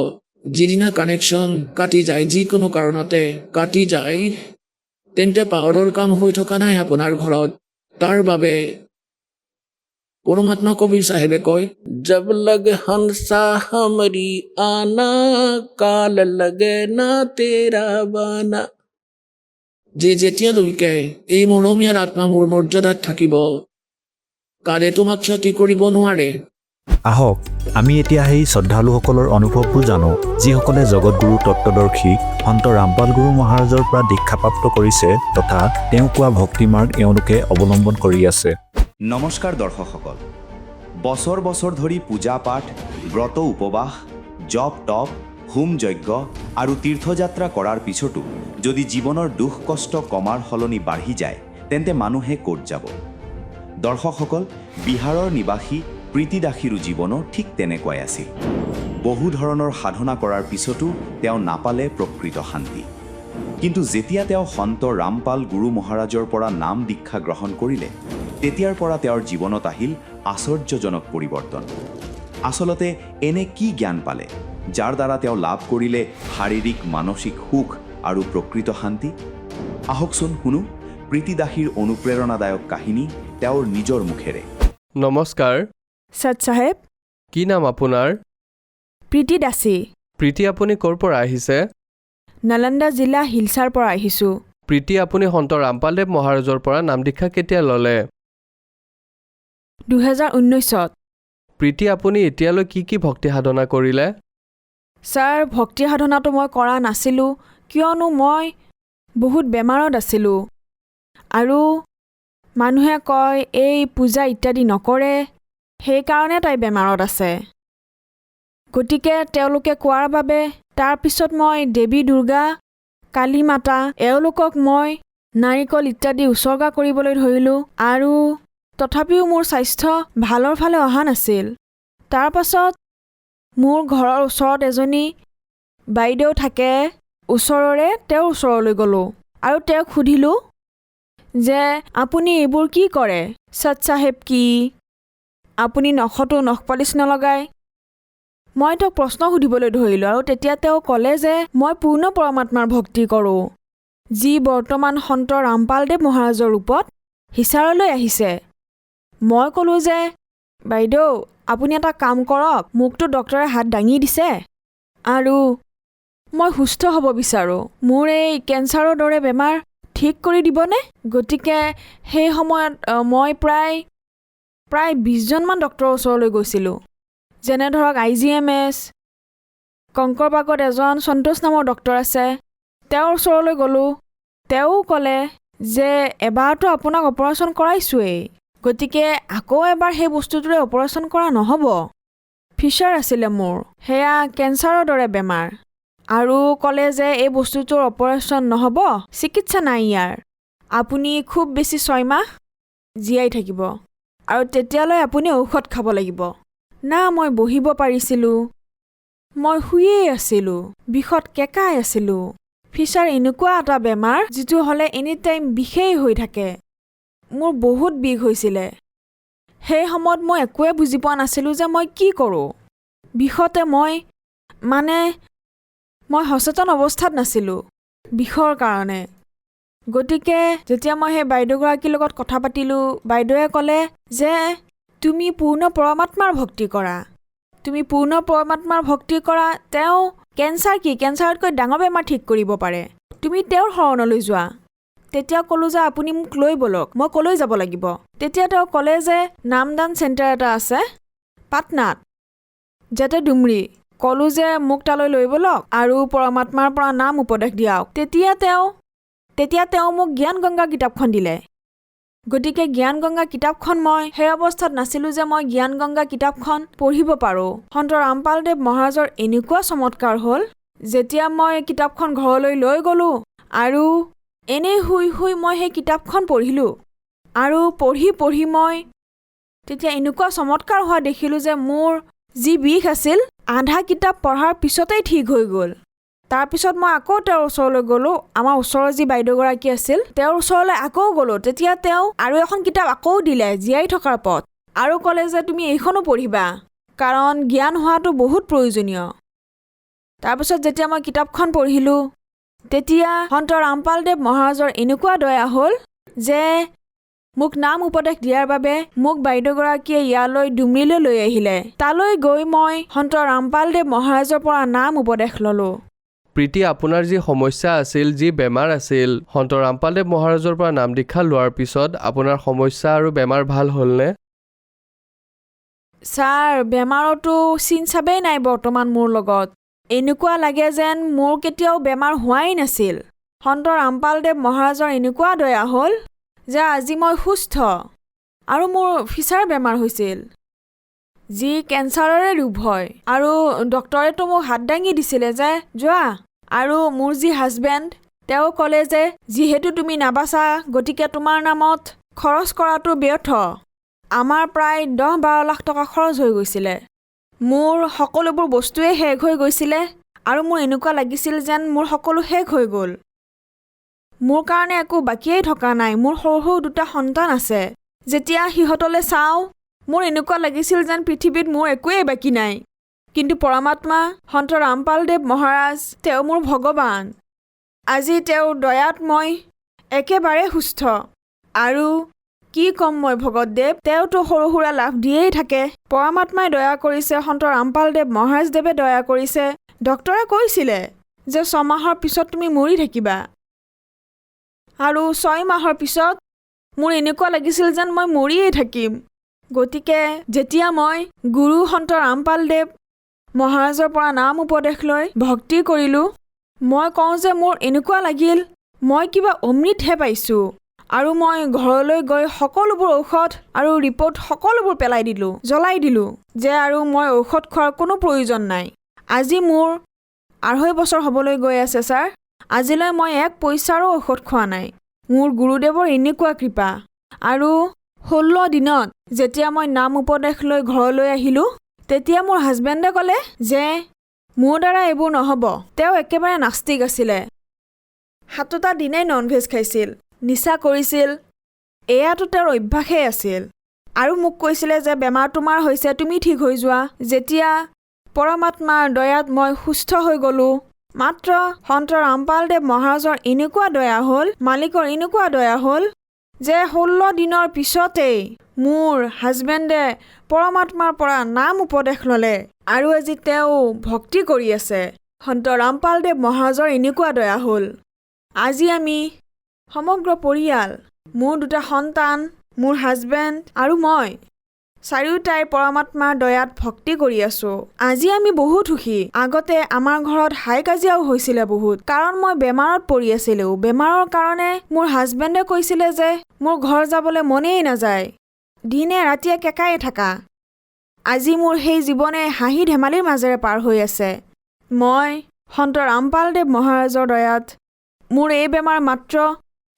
যিদিনা কানেকশ্যন কাটি যায়, যিকোনো কাৰণতে কাটি যায়, তেন্তে পাৱাৰৰ কাম হৈ থকা নাই আপোনাৰ ঘৰত। তাৰ বাবে পৰমাত্মা কবিৰ চাহেবে কয়, जब लग हंसा हमरी आना, काल लगे ना तेरा बाना। যে যেতিয়ালৈকে এই মৰমীয়াৰ আত্মা মোৰ মৰ্যাদাত থাকিব, কালে তোমাক ক্ষতি কৰিব নোৱাৰে। আহক আমি এতিয়া সেই শ্ৰদ্ধালুসকলৰ অনুভৱবোৰ জানো, যিসকলে জগতগুৰু তত্ত্বদৰ্শী সন্ত ৰামপাল গুৰু মহাৰাজৰ পৰা দীক্ষাপ্ৰাপ্ত কৰিছে তথা তেওঁ কোৱা ভক্তিমাৰ্গ এওঁলোকে অৱলম্বন কৰি আছে। নমস্কাৰ দৰ্শকসকল, বছৰ বছৰ ধৰি পূজা পাঠ, ব্ৰত উপবাস, জপ তপ, হোম যজ্ঞ আৰু তীৰ্থযাত্ৰা কৰাৰ পিছতো যদি জীৱনৰ দুখ কষ্ট কমাৰ সলনি বাঢ়ি যায় তেন্তে মানুহে ক'ত যাব? দৰ্শকসকল, বিহাৰৰ নিবাসী প্ৰীতি দাসীৰো জীৱনো ঠিক তেনেকুৱাই আছিল। বহু ধৰণৰ সাধনা কৰাৰ পিছতো তেওঁ নাপালে প্ৰকৃত শান্তি। কিন্তু যেতিয়া তেওঁ সন্ত ৰামপাল গুৰু মহাৰাজৰ পৰা নাম দীক্ষা গ্ৰহণ কৰিলে তেতিয়াৰ পৰা তেওঁৰ জীৱনত আহিল আশ্চৰ্যজনক পৰিৱৰ্তন। আচলতে এনে কি জ্ঞান পালে যাৰ দ্বাৰা তেওঁ লাভ কৰিলে শাৰীৰিক মানসিক সুখ আৰু প্ৰকৃত শান্তি? আহকচোন শুনো প্ৰীতি দাসীৰ অনুপ্ৰেৰণাদায়ক কাহিনী তেওঁৰ নিজৰ মুখেৰে। নমস্কাৰ। সৎ চাহেব। কি নাম আপোনাৰ? প্ৰীতি দাসী। প্ৰীতি, আপুনি ক'ৰ পৰা আহিছে? নালন্দা জিলা হিলচাৰ পৰা আহিছোঁ। প্ৰীতি, আপুনি সন্ত ৰামপালদেৱ মহাৰাজৰ পৰা নাম দীক্ষা কেতিয়া ল'লে? 2019-ত। প্ৰীতি, আপুনি এতিয়ালৈ কি কি ভক্তি সাধনা কৰিলে? ছাৰ, ভক্তি সাধনাটো মই কৰা নাছিলোঁ কিয়নো মই বহুত বেমাৰত আছিলোঁ আৰু মানুহে কয় এই পূজা ইত্যাদি নকৰে, সেইকাৰণে তাই বেমাৰত আছে। গতিকে তেওঁলোকে কোৱাৰ বাবে তাৰপিছত মই দেৱী দুৰ্গা, কালী মাতা এওঁলোকক মই নাৰিকল ইত্যাদি উচৰ্গা কৰিবলৈ ধৰিলোঁ আৰু তথাপিও মোৰ স্বাস্থ্য ভালৰ ফালে অহা নাছিল। তাৰ পাছত মোৰ ঘৰৰ ওচৰত এজনী বাইদেউ থাকে ওচৰৰে, তেওঁৰ ওচৰলৈ গ'লোঁ আৰু তেওঁক সুধিলোঁ যে আপুনি এইবোৰ কি কৰে? সৎ চাহেব কি? আপুনি নখতো নখ পালিচ নলগায়? মই তেওঁক প্ৰশ্ন সুধিবলৈ ধৰিলোঁ আৰু তেতিয়া তেওঁ ক'লে যে মই পূৰ্ণ পৰমাত্মাৰ ভক্তি কৰোঁ, যি বৰ্তমান সন্ত ৰামপালদেৱ মহাৰাজৰ ৰূপত হিচাৰলৈ আহিছে। মই ক'লোঁ যে বাইদেউ আপুনি এটা কাম কৰক, মোকতো ডক্টৰে হাত দাঙি দিছে আৰু মই সুস্থ হ'ব বিচাৰোঁ, মোৰ এই কেঞ্চাৰৰ দৰে বেমাৰ ঠিক কৰি দিবনে? গতিকে সেই সময়ত মই প্ৰায় 20জনমান ডক্টৰৰ ওচৰলৈ গৈছিলোঁ, যেনে ধৰক IGMS, কংকৰবাগত এজন সন্তোষ নামৰ ডক্টৰ আছে, তেওঁৰ ওচৰলৈ গ'লোঁ। তেওঁ ক'লে যে এবাৰতো আপোনাক অপাৰেশ্যন কৰাইছোৱেই, গতিকে আকৌ এবাৰ সেই বস্তুটোৰে অপাৰেশ্যন কৰা নহ'ব। ফিচাৰ আছিলে মোৰ, সেয়া কেঞ্চাৰৰ দৰে বেমাৰ, আৰু ক'লে যে এই বস্তুটোৰ অপাৰেশ্যন নহ'ব, চিকিৎসা নাই ইয়াৰ, আপুনি খুব বেছি 6 মাহ জীয়াই থাকিব আৰু তেতিয়ালৈ আপুনি ঔষধ খাব লাগিব। না মই বহিব পাৰিছিলোঁ, মই শুয়েই আছিলোঁ, বিষত কেঁকাই আছিলোঁ। ফিচাৰ এনেকুৱা এটা বেমাৰ যিটো হ'লে এনি টাইম বিষেই হৈ থাকে। মোৰ বহুত বিষ হৈছিলে। সেই সময়ত মই একোৱে বুজি পোৱা নাছিলোঁ যে মই কি কৰোঁ। বিষতে মই সচেতন অৱস্থাত নাছিলোঁ বিষৰ কাৰণে। গতিকে যেতিয়া মই সেই বাইদেউগৰাকীৰ লগত কথা পাতিলোঁ, বাইদেৱে ক'লে যে তুমি পূৰ্ণ পৰমাত্মাৰ ভক্তি কৰা, তুমি পূৰ্ণ পৰমাত্মাৰ ভক্তি কৰা, তেওঁ কেঞ্চাৰ কি, কেঞ্চাৰতকৈ ডাঙৰ বেমাৰ ঠিক কৰিব পাৰে, তুমি তেওঁৰ শৰণলৈ যোৱা। তেতিয়া ক'লোঁ যে আপুনি মোক লৈ ব'লক, মই ক'লৈ যাব লাগিব? তেতিয়া তেওঁ ক'লে যে নামদান চেণ্টাৰ এটা আছে পাটনাত, যাতে ডুমৰি। ক'লোঁ যে মোক তালৈ লৈ ব'লক আৰু পৰমাত্মাৰ পৰা নাম উপদেশ দিয়ক। তেতিয়া তেওঁ মোক জ্ঞান গংগা কিতাপখন দিলে। গতিকে জ্ঞান গংগা কিতাপখন মই সেই অৱস্থাত নাছিলোঁ যে মই জ্ঞান গংগা কিতাপখন পঢ়িব পাৰোঁ। সন্ত ৰামপালদেৱ মহাৰাজৰ এনেকুৱা চমৎকাৰ হ'ল, যেতিয়া মই কিতাপখন ঘৰলৈ লৈ গ'লোঁ আৰু এনেই শুই মই সেই কিতাপখন পঢ়িলোঁ আৰু পঢ়ি মই তেতিয়া এনেকুৱা চমৎকাৰ হোৱা দেখিলোঁ যে মোৰ যি বিষ আছিল আধা কিতাপ পঢ়াৰ পিছতেই ঠিক হৈ গ'ল। তাৰপিছত মই আকৌ তেওঁৰ ওচৰলৈ গ'লোঁ, আমাৰ ওচৰৰ যি বাইদেউগৰাকী আছিল তেওঁৰ ওচৰলৈ আকৌ গ'লোঁ। তেতিয়া তেওঁ আৰু এখন কিতাপ আকৌ দিলে, জীয়াই থকাৰ পথ, আৰু ক'লে যে তুমি এইখনো পঢ়িবা, কাৰণ জ্ঞান হোৱাটো বহুত প্ৰয়োজনীয়। তাৰপিছত যেতিয়া মই কিতাপখন পঢ়িলোঁ তেতিয়া সন্ত ৰামপালদেৱ মহাৰাজৰ এনেকুৱা দয়া হ'ল যে মোক নাম উপদেশ দিয়াৰ বাবে মোক বাইদেউগৰাকীয়ে ইয়ালৈ ডুমৰিলৈ লৈ আহিলে। তালৈ গৈ মই সন্ত ৰামপালদেৱ মহাৰাজৰ পৰা নাম উপদেশ ল'লোঁ। প্ৰীতি, আপোনাৰ যি সমস্যা আছিল, যি বেমাৰ আছিল, সন্ত ৰামপালদেৱ মহাৰাজৰ পৰা নাম দীক্ষা লোৱাৰ পিছত আপোনাৰ সমস্যা আৰু বেমাৰ ভাল হ'লনে? ছাৰ, বেমাৰতো চিন চাবেই নাই বৰ্তমান মোৰ লগত। এনেকুৱা লাগে যেন মোৰ কেতিয়াও বেমাৰ হোৱাই নাছিল। সন্ত ৰামপালদেৱ মহাৰাজৰ এনেকুৱা দয়া হ'ল যে আজি মই সুস্থ, আৰু মোৰ ফিচাৰ বেমাৰ হৈছিল। যি কেঞ্চাৰৰে ৰোগ হয় আৰু ডক্তৰেতো মোক হাত দাঙি দিছিলে যে যোৱা। আৰু মোৰ যি হাজবেণ্ড তেওঁ ক'লে যে যিহেতু তুমি নাবাচা গতিকে তোমাৰ নামত খৰচ কৰাটো ব্যৰ্থ। আমাৰ প্ৰায় 10-12 লাখ টকা খৰচ হৈ গৈছিলে। মোৰ সকলোবোৰ বস্তুৱেই শেষ হৈ গৈছিলে আৰু মোৰ এনেকুৱা লাগিছিল যেন মোৰ সকলো শেষ হৈ গ'ল। মোৰ কাৰণে একো বাকীয়েই থকা নাই। মোৰ সৰু সৰু 2টা সন্তান আছে। যেতিয়া সিহঁতলৈ চাওঁ মোৰ এনেকুৱা লাগিছিল যেন পৃথিৱীত মোৰ একোৱেই বাকী নাই। কিন্তু পৰমাত্মা সন্ত ৰামপালদেৱ মহাৰাজ তেওঁ মোৰ ভগৱান। আজি তেওঁৰ দয়াত মই একেবাৰে সুস্থ। আৰু কি ক'ম মই ভগতদেৱ, তেওঁতো সৰু সুৰা লাভ দিয়েই থাকে। পৰমাত্মাই দয়া কৰিছে, সন্ত ৰামপালদেৱ মহাৰাজদেৱে দয়া কৰিছে। ডক্তৰে কৈছিলে যে 6 মাহৰ পিছত তুমি মৰি থাকিবা। আৰু 6 মাহৰ পিছত মোৰ এনেকুৱা লাগিছিল যেন মই মৰিয়েই থাকিম। গতিকে যেতিয়া মই গুৰু সন্ত ৰামপালদেৱ মহাৰাজৰ পৰা নাম উপদেশ লৈ ভক্তি কৰিলোঁ, মই কওঁ যে মোৰ এনেকুৱা লাগিল মই কিবা অমৃতহে পাইছোঁ। আৰু মই ঘৰলৈ গৈ সকলোবোৰ ঔষধ আৰু ৰিপৰ্ট সকলোবোৰ পেলাই দিলোঁ, জ্বলাই দিলোঁ যে আৰু মই ঔষধ খোৱাৰ কোনো প্ৰয়োজন নাই। আজি মোৰ 2.5 বছৰ হ'বলৈ গৈ আছে ছাৰ। আজিলৈ মই 1 পইচাৰো ঔষধ খোৱা নাই। মোৰ গুৰুদেৱৰ এনেকুৱা কৃপা। আৰু 16 দিনত যেতিয়া মই নাম উপদেশ লৈ ঘৰলৈ আহিলোঁ তেতিয়া মোৰ হাজবেণ্ডে ক'লে যে মোৰ দ্বাৰা এইবোৰ নহ'ব। তেওঁ একেবাৰে নাস্তিক আছিলে। 7টা দিনেই ননভেজ খাইছিল, নিচা কৰিছিল। এয়াতো তেওঁৰ অভ্যাসেই আছিল। আৰু মোক কৈছিলে যে বেমাৰ তোমাৰ হৈছে, তুমি ঠিক হৈ যোৱা। যেতিয়া পৰমাত্মাৰ দয়াত মই সুস্থ হৈ গ'লোঁ, মাত্ৰ সন্ত ৰামপালদেৱ মহাৰাজৰ এনেকুৱা দয়া হ'ল, মালিকৰ এনেকুৱা দয়া হ'ল যে 16 দিনৰ পিছতেই মোৰ হাজবেণ্ডে পৰমাত্মাৰ পৰা নাম উপদেশ ল'লে আৰু আজি তেওঁ ভক্তি কৰি আছে। সন্ত ৰামপালদেৱ মহাৰাজৰ এনেকুৱা দয়া হ'ল। আজি আমি সমগ্ৰ পৰিয়াল, মোৰ 2টা সন্তান, মোৰ হাজবেণ্ড আৰু মই চাৰিওটাই পৰমাত্মাৰ দয়াত ভক্তি কৰি আছোঁ। আজি আমি বহুত সুখী। আগতে আমাৰ ঘৰত হাই কাজিয়াও হৈছিলে বহুত, কাৰণ মই বেমাৰত পৰি আছিলোঁ। বেমাৰৰ কাৰণে মোৰ হাজবেণ্ডে কৈছিলে যে মোৰ ঘৰ যাবলৈ মনেই নাযায়, দিনে ৰাতিয়ে কেকায়ে থাকা। আজি মোৰ সেই জীৱনে হাঁহি ধেমালিৰ মাজেৰে পাৰ হৈ আছে। মই সন্ত ৰামপালদেৱ মহাৰাজৰ দয়াত মোৰ এই বেমাৰ মাত্ৰ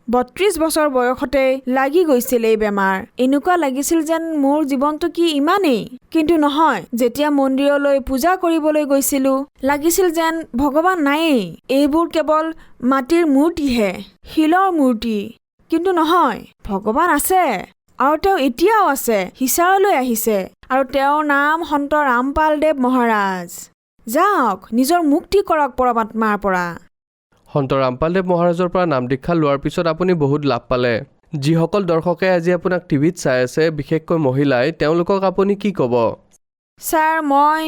32 বছৰ বয়সতেই লাগি গৈছিল। এই বেমাৰ এনেকুৱা লাগিছিল যেন মোৰ জীৱনটো কি ইমানেই, কিন্তু নহয়। যেতিয়া মন্দিৰলৈ পূজা কৰিবলৈ গৈছিলোঁ লাগিছিল যেন ভগৱান নায়েই, এইবোৰ কেৱল মাটিৰ মূৰ্তিহে, শিলৰ মূৰ্তি। কিন্তু নহয়, ভগৱান আছে আৰু তেওঁ এতিয়াও আছে, হিচাৰলৈ আহিছে। আৰু তেওঁৰ নাম সন্ত ৰামপালদেৱ মহাৰাজ। যাওক, নিজৰ মুক্তি কৰক পৰমাত্মাৰ পৰা। সন্ত ৰামপালদেৱ মহাৰাজৰ পৰা নাম দীক্ষা লোৱাৰ পিছত আপুনি বহুত লাভ পালে। যিসকল দৰ্শকে আজি আপোনাক টিভিত চাই আছে, বিশেষকৈ মহিলাই, তেওঁলোকক আপুনি কি ক'ব? ছাৰ, মই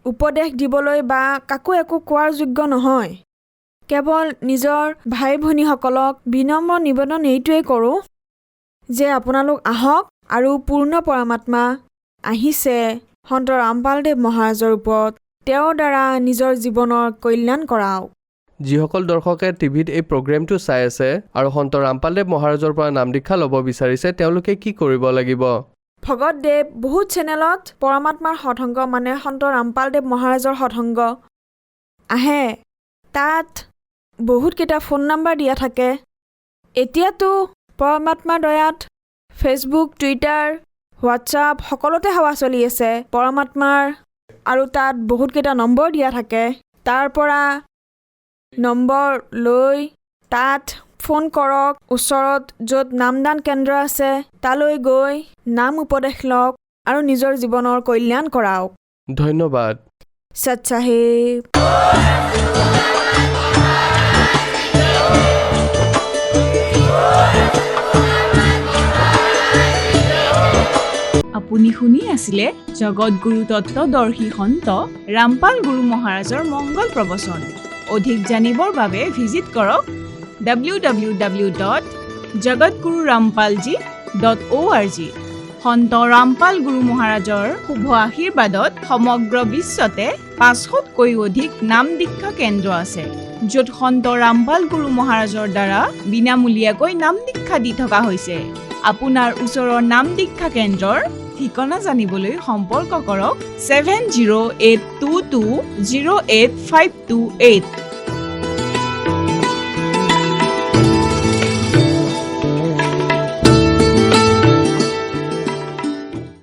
উপদেশ দিবলৈ বা কাকো একো কোৱাৰ যোগ্য নহয়। কেৱল নিজৰ ভাই ভনীসকলক বিনম্ৰ নিবেদন এইটোৱেই কৰোঁ যে আপোনালোক আহক আৰু পূৰ্ণ পৰমাত্মা আহিছে সন্ত ৰামপালদেৱ মহাৰাজৰ ওপৰত। তেওঁৰ দ্বাৰা নিজৰ জীৱনৰ কল্যাণ কৰাওক। যিসকল দৰ্শকে টিভিত এই প্ৰগ্ৰেমটো চাই আছে আৰু সন্ত ৰামপালদেৱ মহাৰাজৰ পৰা নাম দীক্ষা ল'ব বিচাৰিছে, তেওঁলোকে কি কৰিব লাগিব? ভগতদেৱ বহুত চেনেলত পৰমাত্মাৰ সৎসংগ মানে সন্ত ৰামপালদেৱ মহাৰাজৰ সৎসংগ আহে। তাত বহুতকেইটা ফোন নাম্বাৰ দিয়া থাকে। এতিয়াতো পৰমাত্মাৰ দয়াত ফেচবুক, টুইটাৰ, হোৱাটছআপ সকলোতে সেৱা চলি আছে পৰমাত্মাৰ। আৰু তাত বহুতকেইটা নম্বৰ দিয়া থাকে। তাৰ পৰা নম্বৰ লৈ তাত ফোন কৰক। ওচৰত য'ত নামদান কেন্দ্ৰ আছে তালৈ গৈ নাম উপদেশ লওক আৰু নিজৰ জীৱনৰ কল্যাণ কৰাওক। ধন্যবাদ। সৎ চাহিব। আপুনি শুনি আছিলে জগতগুৰু তত্ত্বদৰ্শী সন্ত ৰামপাল গুৰু মহাৰাজৰ মংগল প্ৰবচন। অধিক জানিবৰ বাবে ভিজিট কৰক www.jagatgururampalji.org। সন্ত ৰামপাল গুৰু মহাৰাজৰ শুভ আশীৰ্বাদত সমগ্ৰ বিশ্বতে 500তকৈ অধিক নাম দীক্ষা কেন্দ্ৰ আছে, য'ত সন্ত ৰামপাল গুৰু মহাৰাজৰ দ্বাৰা বিনামূলীয়াকৈ নাম দীক্ষা দি থকা হৈছে। আপোনাৰ ওচৰৰ নাম দীক্ষা কেন্দ্ৰৰ ঠিকনা জানিবলৈ সম্পৰ্ক কৰক 7082208528।